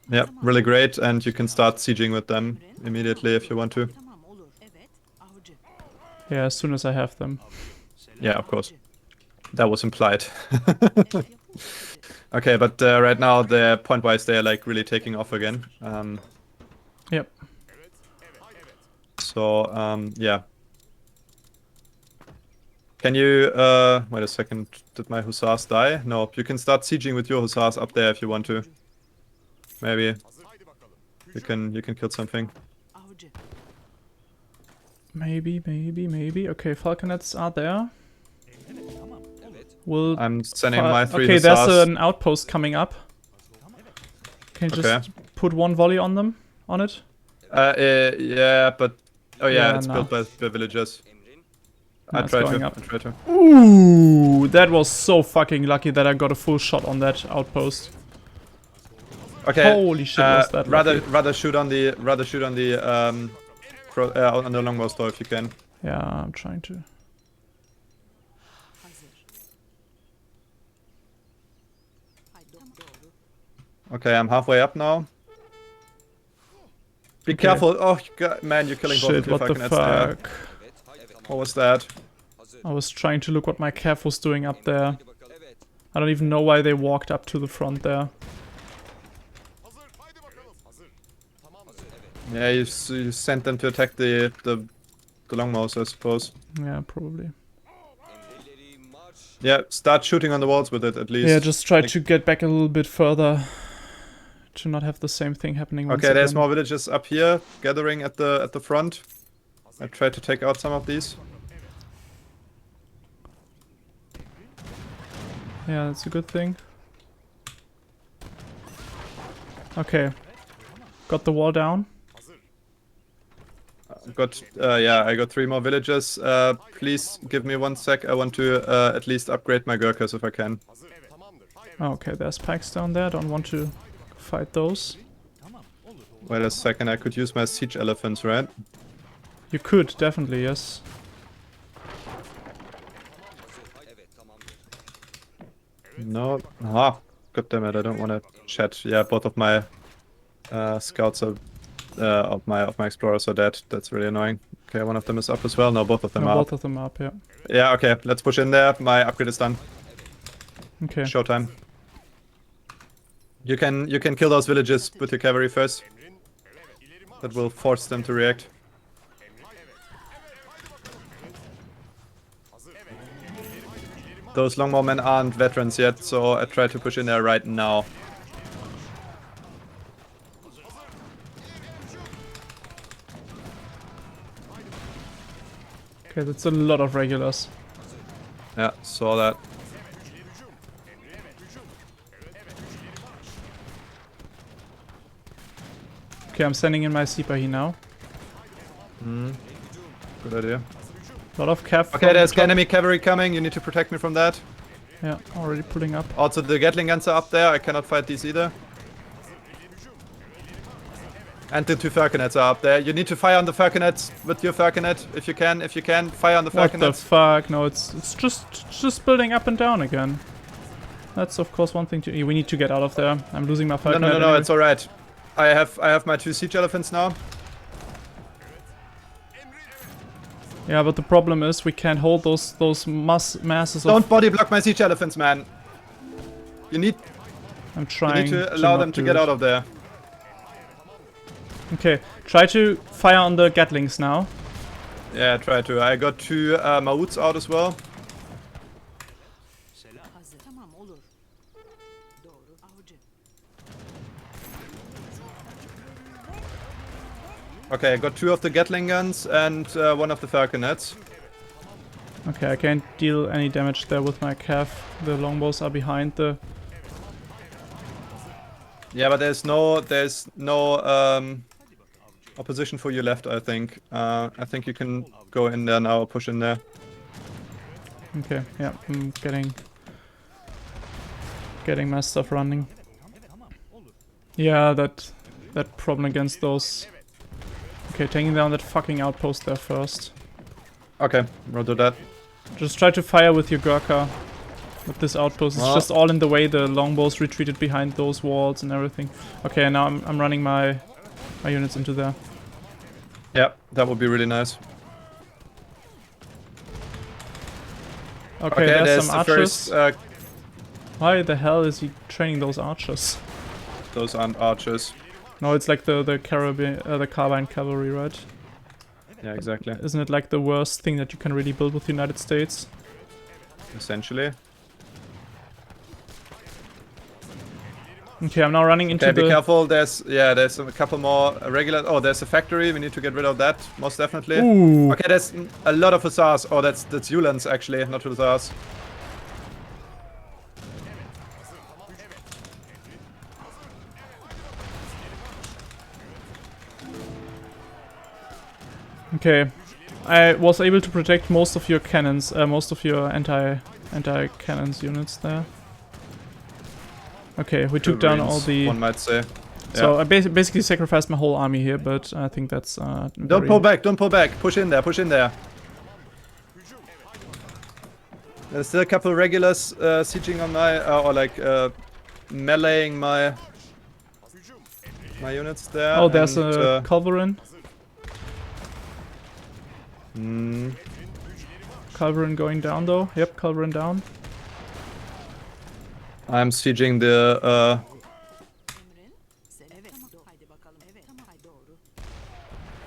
Yeah, really great, and you can start sieging with them immediately if you want to. Yeah, as soon as I have them. Yeah, of course. That was implied. Okay, but right now, the point-wise, they're like really taking off again. Yep. So, yeah. Can you, wait a second, did my hussars die? No, you can start sieging with your hussars up there if you want to. Maybe. You can kill something. Maybe. Okay, falconets are there. I'm sending my 3 okay, hussars. there's an outpost coming up. Can you just put one volley on them? On it? Yeah, but... Oh yeah, it's no. built by villagers. No, I try to. up. I try to. Ooh, that was so fucking lucky that I got a full shot on that outpost. Okay. Holy shit, was that lucky. rather shoot on the on the longbow store if you can. Yeah, I'm trying to. Okay, I'm halfway up now. Be careful! Oh God, man, you're killing both of your falconets there. What was that? I was trying to look what my cav was doing up there. I don't even know why they walked up to the front there. Yeah, you sent them to attack the longbows, I suppose. Yeah, probably. Yeah, start shooting on the walls with it at least. Yeah, just try to get back a little bit further. To not have the same thing happening once Okay, there's again. more villages up here, gathering at the front. I try to take out some of these. Yeah, that's a good thing. Okay. Got the wall down. I got 3 more villagers. Please give me 1 sec. I want to at least upgrade my Gurkhas if I can. Okay, there's packs down there. Don't want to fight those. Wait a second, I could use my siege elephants, right? You could, definitely, yes. No. Ah, god damn it, I don't want to chat. Yeah, both of my scouts are of my explorers are dead. That's really annoying. Okay, one of them is up as well. No, both of them are both up. of them are up, yeah. Yeah, okay, let's push in there. My upgrade is done. Okay. Showtime. You can kill those villages with your cavalry first. That will force them to react. Those longbow men aren't veterans yet, so I try to push in there right now. Okay, that's a lot of regulars. Yeah, saw that. Okay, I'm sending in my Sipahi now. Good idea. A lot of cav. Okay, there's enemy cavalry coming. You need to protect me from that. Yeah, already pulling up. Also, the Gatling guns are up there. I cannot fight these either. And the 2 falconets are up there. You need to fire on the falconets with your falconet if you can. If you can, fire on the falconets. What the fuck? No, it's just building up and down again. That's of course one thing to. We need to get out of there. I'm losing my falconet. No, anyway. it's all right. I have my 2 siege elephants now. Yeah, but the problem is we can't hold those masses of. Don't body block my siege elephants, man. You need. I'm trying. You need to allow them to get out of there. Okay, try to fire on the Gatlings now. Yeah, try to. I got 2 Mauts out as well. Okay, I got 2 of the Gatling guns and 1 of the falconets. Okay, I can't deal any damage there with my cav. The longbows are behind the. Yeah, but there's no opposition for you left. I think you can go in there now, push in there. Okay, yeah, I'm getting my stuff running. Yeah, that problem against those. Okay, taking down that fucking outpost there first. Okay, we'll do that. Just try to fire with your Gurkha. With this outpost, it's just all in the way. The longbows retreated behind those walls and everything. Okay, now I'm running my units into there. Yeah, that would be really nice. Okay, there's some the archers. first. Why the hell is he training those archers? Those aren't archers. No, it's like the carbine cavalry, right? Yeah, exactly. Isn't it like the worst thing that you can really build with the United States? Essentially. Okay, I'm now running into Okay, be careful. There's a couple more regular. Oh, there's a factory. We need to get rid of that, most definitely. Ooh. Okay, there's a lot of hussars. Oh, that's Uhlans actually, not hussars. Okay, I was able to protect most of your cannons, most of your anti-cannons units there. Okay, we took down all the... One might say. So Yeah. I basically sacrificed my whole army here, but I think that's... Don't pull back, don't pull back. Push in there, push in there. There's still a couple regulars sieging on my... or like meleeing my units there. Oh, there's a Cavalry. Cavalry going down though. Yep, Cavalry down. I'm sieging the...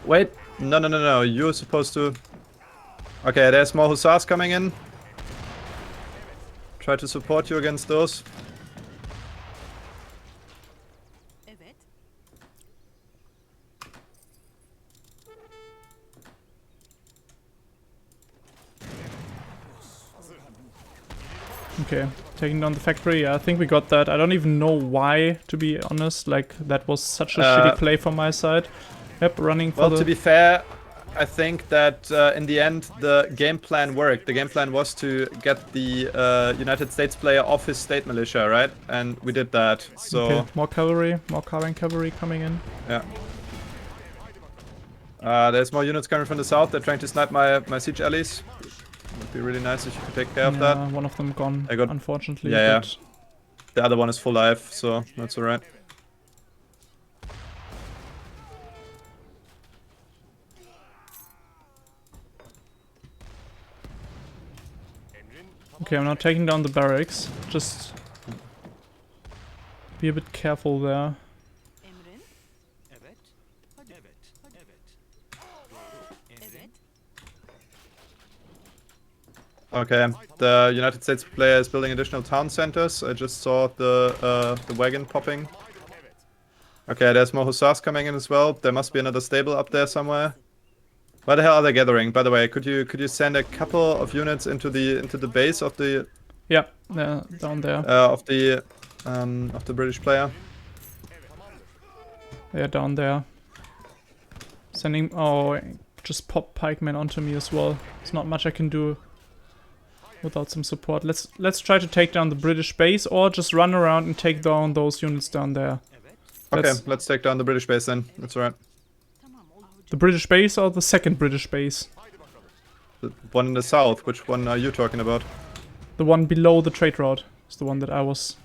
Wait, no, you're supposed to... Okay, there's more hussars coming in. Try to support you against those. Okay, taking down the factory. Yeah, I think we got that. I don't even know why, to be honest. Like, that was such a shitty play from my side. Yep, running for Well, to be fair, I think that in the end the game plan worked. The game plan was to get the United States player off his state militia, right? And we did that, so... Okay, more cavalry, more carbine cavalry coming in. Yeah. There's more units coming from the south. They're trying to snipe my siege allies. Would be really nice if you could take care of that. One of them gone, unfortunately. Yeah, but... The other one is full life, so that's alright. Okay, I'm now taking down the barracks. Just be a bit careful there. Okay, the United States player is building additional town centers. I just saw the wagon popping. Okay, there's more hussars coming in as well. There must be another stable up there somewhere. Where the hell are they gathering? By the way, could you send a couple of units into the base of the... Yeah, down there. Of the British player. They're down there. Sending... Oh, just pop pikemen onto me as well. There's not much I can do without some support. Let's try to take down the British base, or just run around and take down those units down there. Okay, let's take down the British base then. That's right. The British base or the second British base? The one in the south. Which one are you talking about? The one below the trade route is the one that I was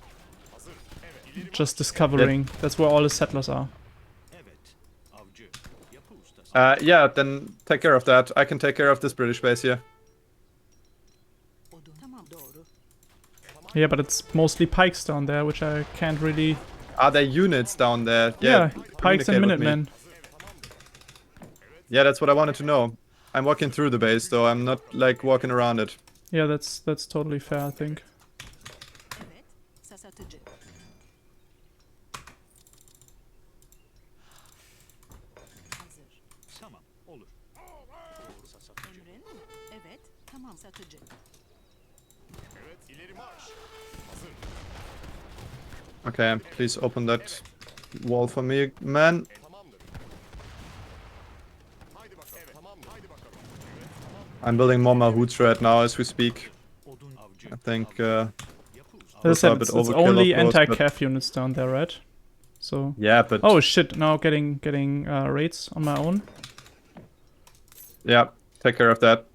just discovering. Yeah. That's where all the settlers are. Yeah, then take care of that. I can take care of this British base here. Yeah, but it's mostly pikes down there, which I can't really... Are there units down there? Yeah, pikes and Minutemen. Yeah, that's what I wanted to know. I'm walking through the base, though. I'm not, like, walking around it. Yeah, that's totally fair, I think. Okay, please open that wall for me, man. I'm building more Mahouts right now as we speak. I think as I said, it's only anti-cav units down there, right? So yeah, but oh shit! Now getting raids on my own. Yeah, take care of that.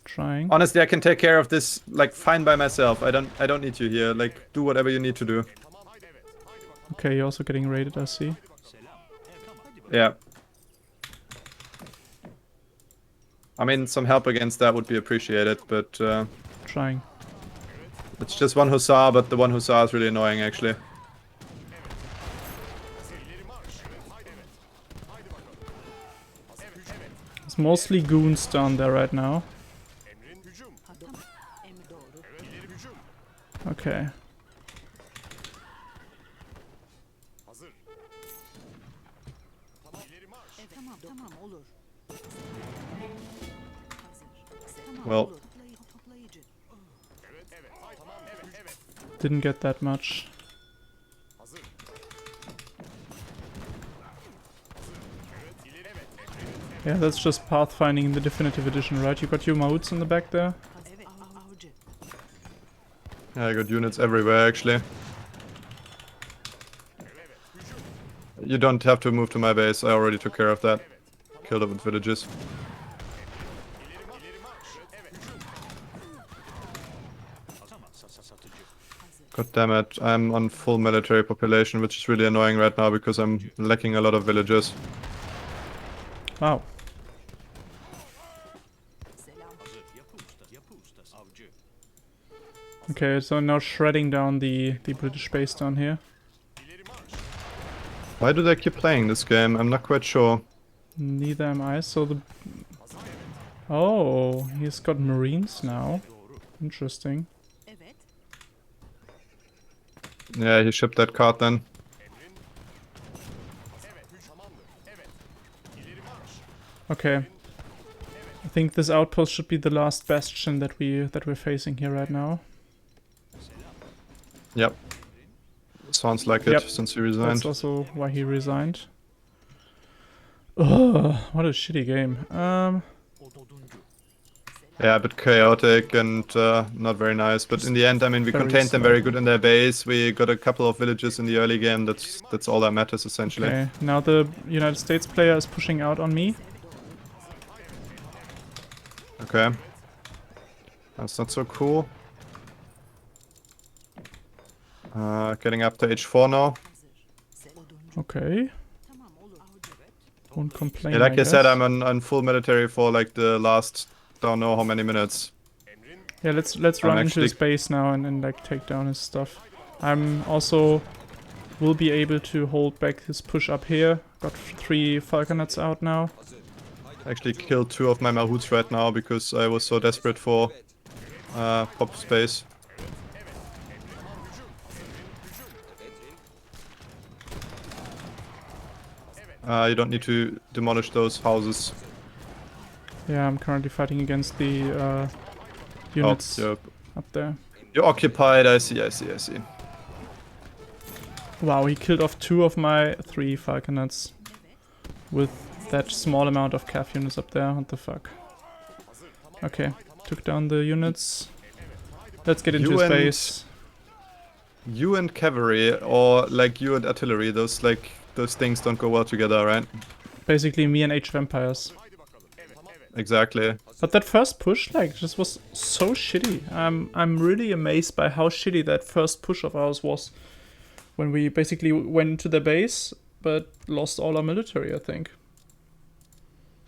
Trying. Honestly, I can take care of this like fine by myself. I don't need you here. Like, do whatever you need to do. Okay, you're also getting raided, I see. Yeah. I mean, some help against that would be appreciated, but Trying. It's just one hussar, but the one hussar is really annoying actually. It's mostly goons down there right now. Okay. Well, didn't get that much. Yeah, that's just pathfinding in the definitive edition, right? You got your modes in the back there? yeah, I got units everywhere actually. You don't have to move to my base, I already took care of that. Killed it with villages. God damn it, I'm on full military population, which is really annoying right now because I'm lacking a lot of villages. Wow. Okay, so now shredding down the British base down here. Why do they keep playing this game? I'm not quite sure. Neither am I, so the... Oh, he's got marines now. Interesting. Yeah, he shipped that card then. Okay. I think this outpost should be the last bastion that we're facing here right now. Yep. Sounds like it, Yep. since he resigned. That's also why he resigned. Ugh, what a shitty game. Yeah, a bit chaotic and not very nice. But in the end, I mean, we contained them very good in their base. We got a couple of villages in the early game. That's all that matters, essentially. Okay, now the United States player is pushing out on me. Okay. That's not so cool. Getting up to H4 now. Okay. Won't complain. Yeah, like I said, guess. I'm on full military for like the last don't know how many minutes. Yeah, let's run into his base now and like take down his stuff. I'm also will be able to hold back his push up here. Got 3 falconets out now. Actually killed 2 of my mahouts right now because I was so desperate for pop space. You don't need to demolish those houses. Yeah, I'm currently fighting against the units Oh, up there. you're occupied, I see. Wow, he killed off 2 of my 3 falconets with that small amount of cav units up there. What the fuck? Okay, took down the units. Let's get into his base. You and cavalry, or like you and artillery, those things don't go well together, right? Basically me and Age Vampires. Exactly. But that first push, like, just was so shitty. I'm really amazed by how shitty that first push of ours was. When we basically went into their base, but lost all our military, I think.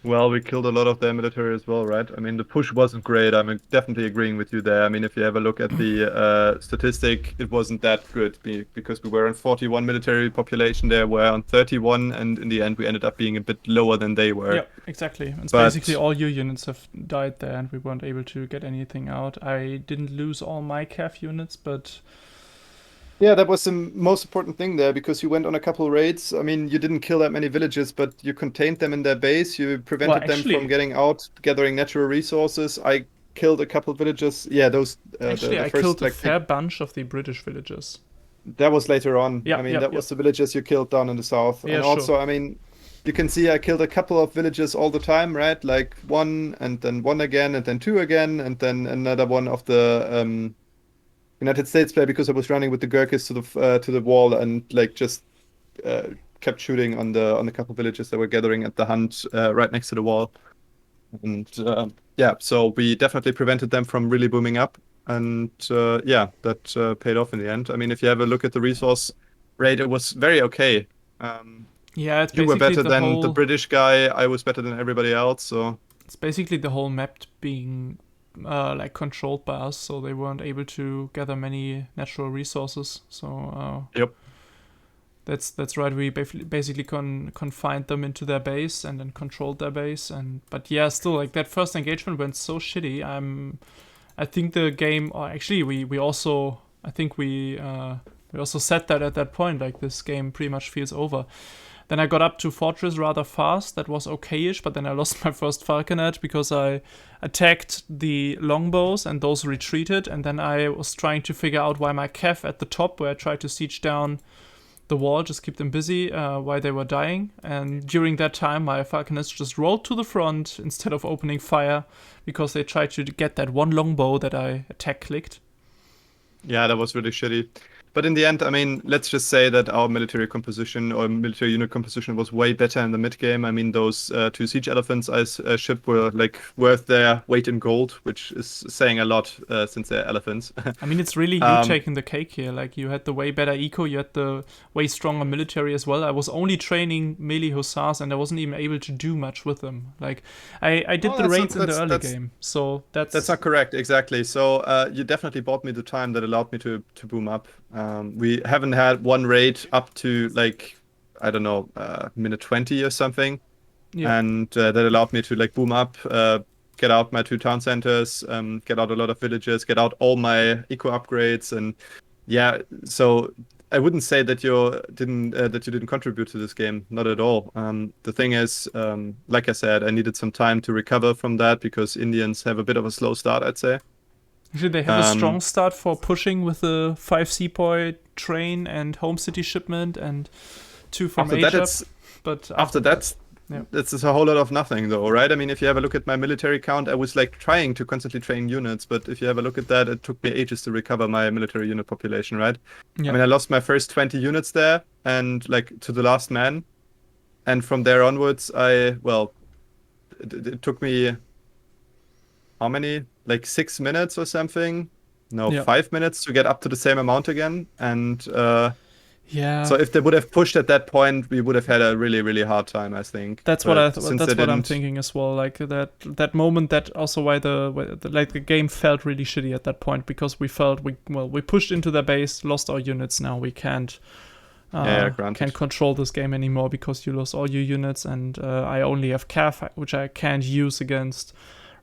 Well, we killed a lot of their military as well, right? I mean, the push wasn't great. I'm definitely agreeing with you there. I mean, if you have a look at the statistic, it wasn't that good because we were on 41 military population there, we're on 31, and in the end we ended up being a bit lower than they were. Yeah, exactly. It's basically all your units have died there, and we weren't able to get anything out. I didn't lose all my cav units, but... Yeah, that was the most important thing there, because you went on a couple raids. I mean, you didn't kill that many villages, but you contained them in their base. You prevented them from getting out, gathering natural resources. I killed a couple villages. Yeah, those... Actually, I killed a fair bunch of the British villages. That was later on. Yeah, I mean, that was the villages you killed down in the south. Yeah, and also, I mean, you can see I killed a couple of villages all the time, right? Like 1, and then 1 again, and then 2 again, and then another one of the... United States player, because I was running with the Gurkhas to the wall and like just kept shooting on the couple villages that were gathering at the hunt right next to the wall, and yeah, so we definitely prevented them from really booming up, and yeah, that paid off in the end. I mean, if you have a look at the resource rate, it was very okay. Yeah, it's you were better than whole... the British guy. I was better than everybody else. So it's basically the whole map being like controlled by us, so they weren't able to gather many natural resources. So Yep. That's right. We basically confined them into their base and then controlled their base. But yeah, still, like, that first engagement went so shitty. I think the game, or actually we also, I think we also said that at that point, like, this game pretty much feels over. Then I got up to Fortress rather fast. That was okay-ish, but then I lost my first Falconet because I attacked the longbows and those retreated. And then I was trying to figure out why my Cav at the top, where I tried to siege down the wall, just keep them busy, while they were dying. And during that time, my Falconets just rolled to the front instead of opening fire because they tried to get that one longbow that I attack-clicked. Yeah, that was really shitty. But in the end, I mean, let's just say that our military composition or military unit composition was way better in the mid game. I mean, those 2 siege elephants I shipped were like worth their weight in gold, which is saying a lot since they're elephants. I mean, it's really you taking the cake here. Like, you had the way better eco, you had the way stronger military as well. I was only training melee hussars, and I wasn't even able to do much with them. Like, I did the raids in the early game, so that's not correct, exactly. So you definitely bought me the time that allowed me to boom up. We haven't had one raid up to, like, I don't know, minute 20 or something. Yeah. And that allowed me to, like, boom up, get out my 2 town centers, get out a lot of villages, get out all my eco upgrades. And yeah, so I wouldn't say that you didn't contribute to this game, not at all. The thing is, like I said, I needed some time to recover from that because Indians have a bit of a slow start, I'd say. Actually, they have a strong start for pushing with the 5 sepoy train and home city shipment and 2 from Asia. But after that, it's a whole lot of nothing, though, right? I mean, if you have a look at my military count, I was like trying to constantly train units, but if you have a look at that, it took me ages to recover my military unit population, right? Yeah. I mean, I lost my first 20 units there, and like to the last man, and from there onwards, it took me how many? Like 6 minutes or something? No, 5 minutes to get up to the same amount again. And yeah. So if they would have pushed at that point, we would have had a really, really hard time, I think. That's what I'm thinking as well. Like that moment, that also why the game felt really shitty at that point, because we felt we pushed into their base, lost our units. Now we can't control this game anymore because you lost all your units, and I only have Cav, which I can't use against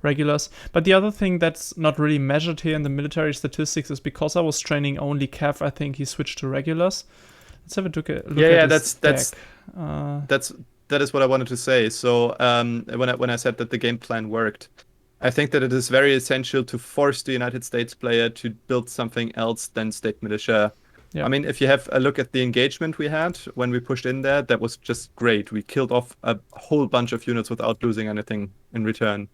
regulars. But the other thing that's not really measured here in the military statistics is because I was training only Cav, I think he switched to regulars. Let's have a look at that is what I wanted to say. So when I said that the game plan worked, I think that it is very essential to force the United States player to build something else than state militia. Yeah. I mean, if you have a look at the engagement we had when we pushed in there, that was just great. We killed off a whole bunch of units without losing anything in return.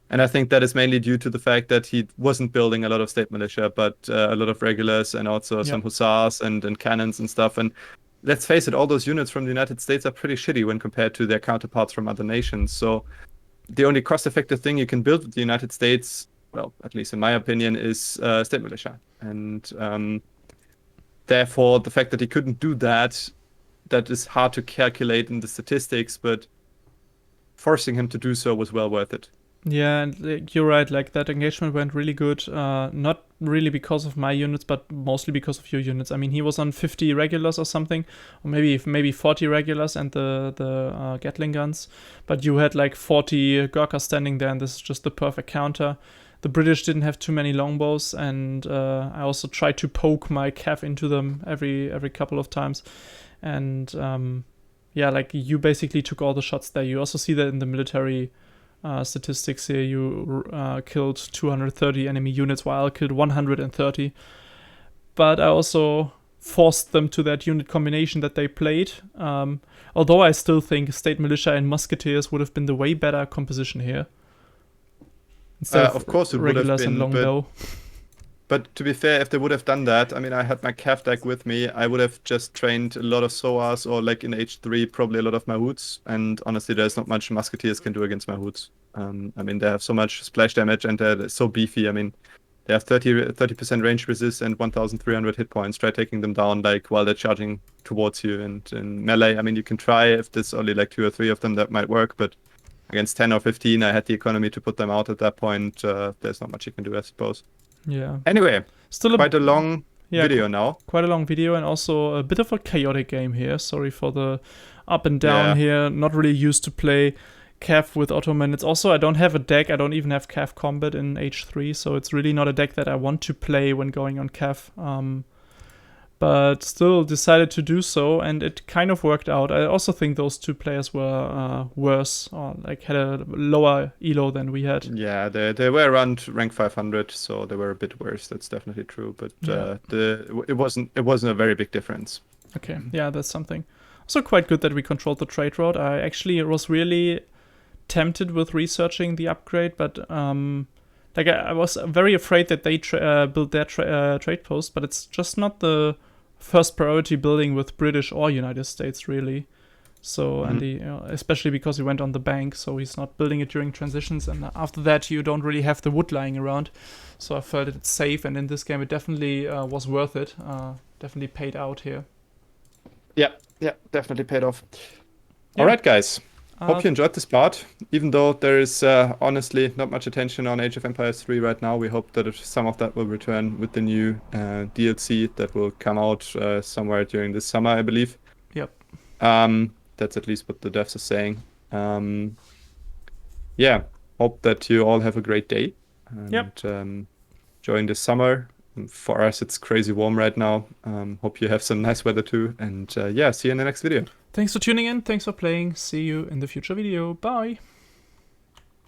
And I think that is mainly due to the fact that he wasn't building a lot of state militia, but a lot of regulars and also some hussars and cannons and stuff. And let's face it, all those units from the United States are pretty shitty when compared to their counterparts from other nations. So the only cost-effective thing you can build with the United States, well, at least in my opinion, is state militia. And therefore, the fact that he couldn't do that is hard to calculate in the statistics, but forcing him to do so was well worth it. Yeah, and you're right, like that engagement went really good, not really because of my units, but mostly because of your units. I mean, he was on 50 regulars or something, or maybe 40 regulars and the Gatling guns, but you had like 40 Gurkhas standing there, and this is just the perfect counter. The British didn't have too many longbows, and I also tried to poke my Cav into them every couple of times, and like you basically took all the shots there. You also see that in the military statistics here. You killed 230 enemy units while I killed 130, but I also forced them to that unit combination that they played, although I still think state militia and musketeers would have been the way better composition here instead of course it would have been, and longbow. But to be fair, if they would have done that, I mean, I had my Cav deck with me, I would have just trained a lot of SOAs, or like in H3, probably a lot of Mahouts. And honestly, there's not much Musketeers can do against Mahouts. I mean, they have so much splash damage and they're so beefy. I mean, they have 30% range resist and 1,300 hit points. Try taking them down like while they're charging towards you. And in melee, I mean, you can try if there's only like 2 or 3 of them, that might work. But against 10 or 15, I had the economy to put them out at that point. There's not much you can do, I suppose. Yeah. Anyway, Still quite a long video now. Quite a long video, and also a bit of a chaotic game here. Sorry for the up and down here. Not really used to play Cav with Ottoman. It's also, I don't have a deck. I don't even have Cav Combat in H3, so it's really not a deck that I want to play when going on Cav. But still decided to do so, and it kind of worked out. I also think those two players were worse, or like had a lower elo than we had. Yeah, they were around rank 500, so they were a bit worse. That's definitely true, but it wasn't a very big difference. Okay, yeah, that's something. Also quite good that we controlled the trade route. I actually was really tempted with researching the upgrade, but like I was very afraid that they build their trade post, but it's just not the first priority building with British or United States, really. So, and especially because he went on the bank, so he's not building it during transitions, and after that you don't really have the wood lying around. So I felt it's safe, and in this game it definitely was worth it. Definitely paid out here. Yeah, definitely paid off. All right, guys. Hope you enjoyed this part. Even though there is honestly not much attention on Age of Empires 3 right now, we hope that some of that will return with the new DLC that will come out somewhere during this summer, I believe. Yep. That's at least what the devs are saying. Yeah, hope that you all have a great day. And enjoying the summer. For us, it's crazy warm right now. Hope you have some nice weather too. And yeah, see you in the next video. Thanks for tuning in. Thanks for playing. See you in the future video. Bye.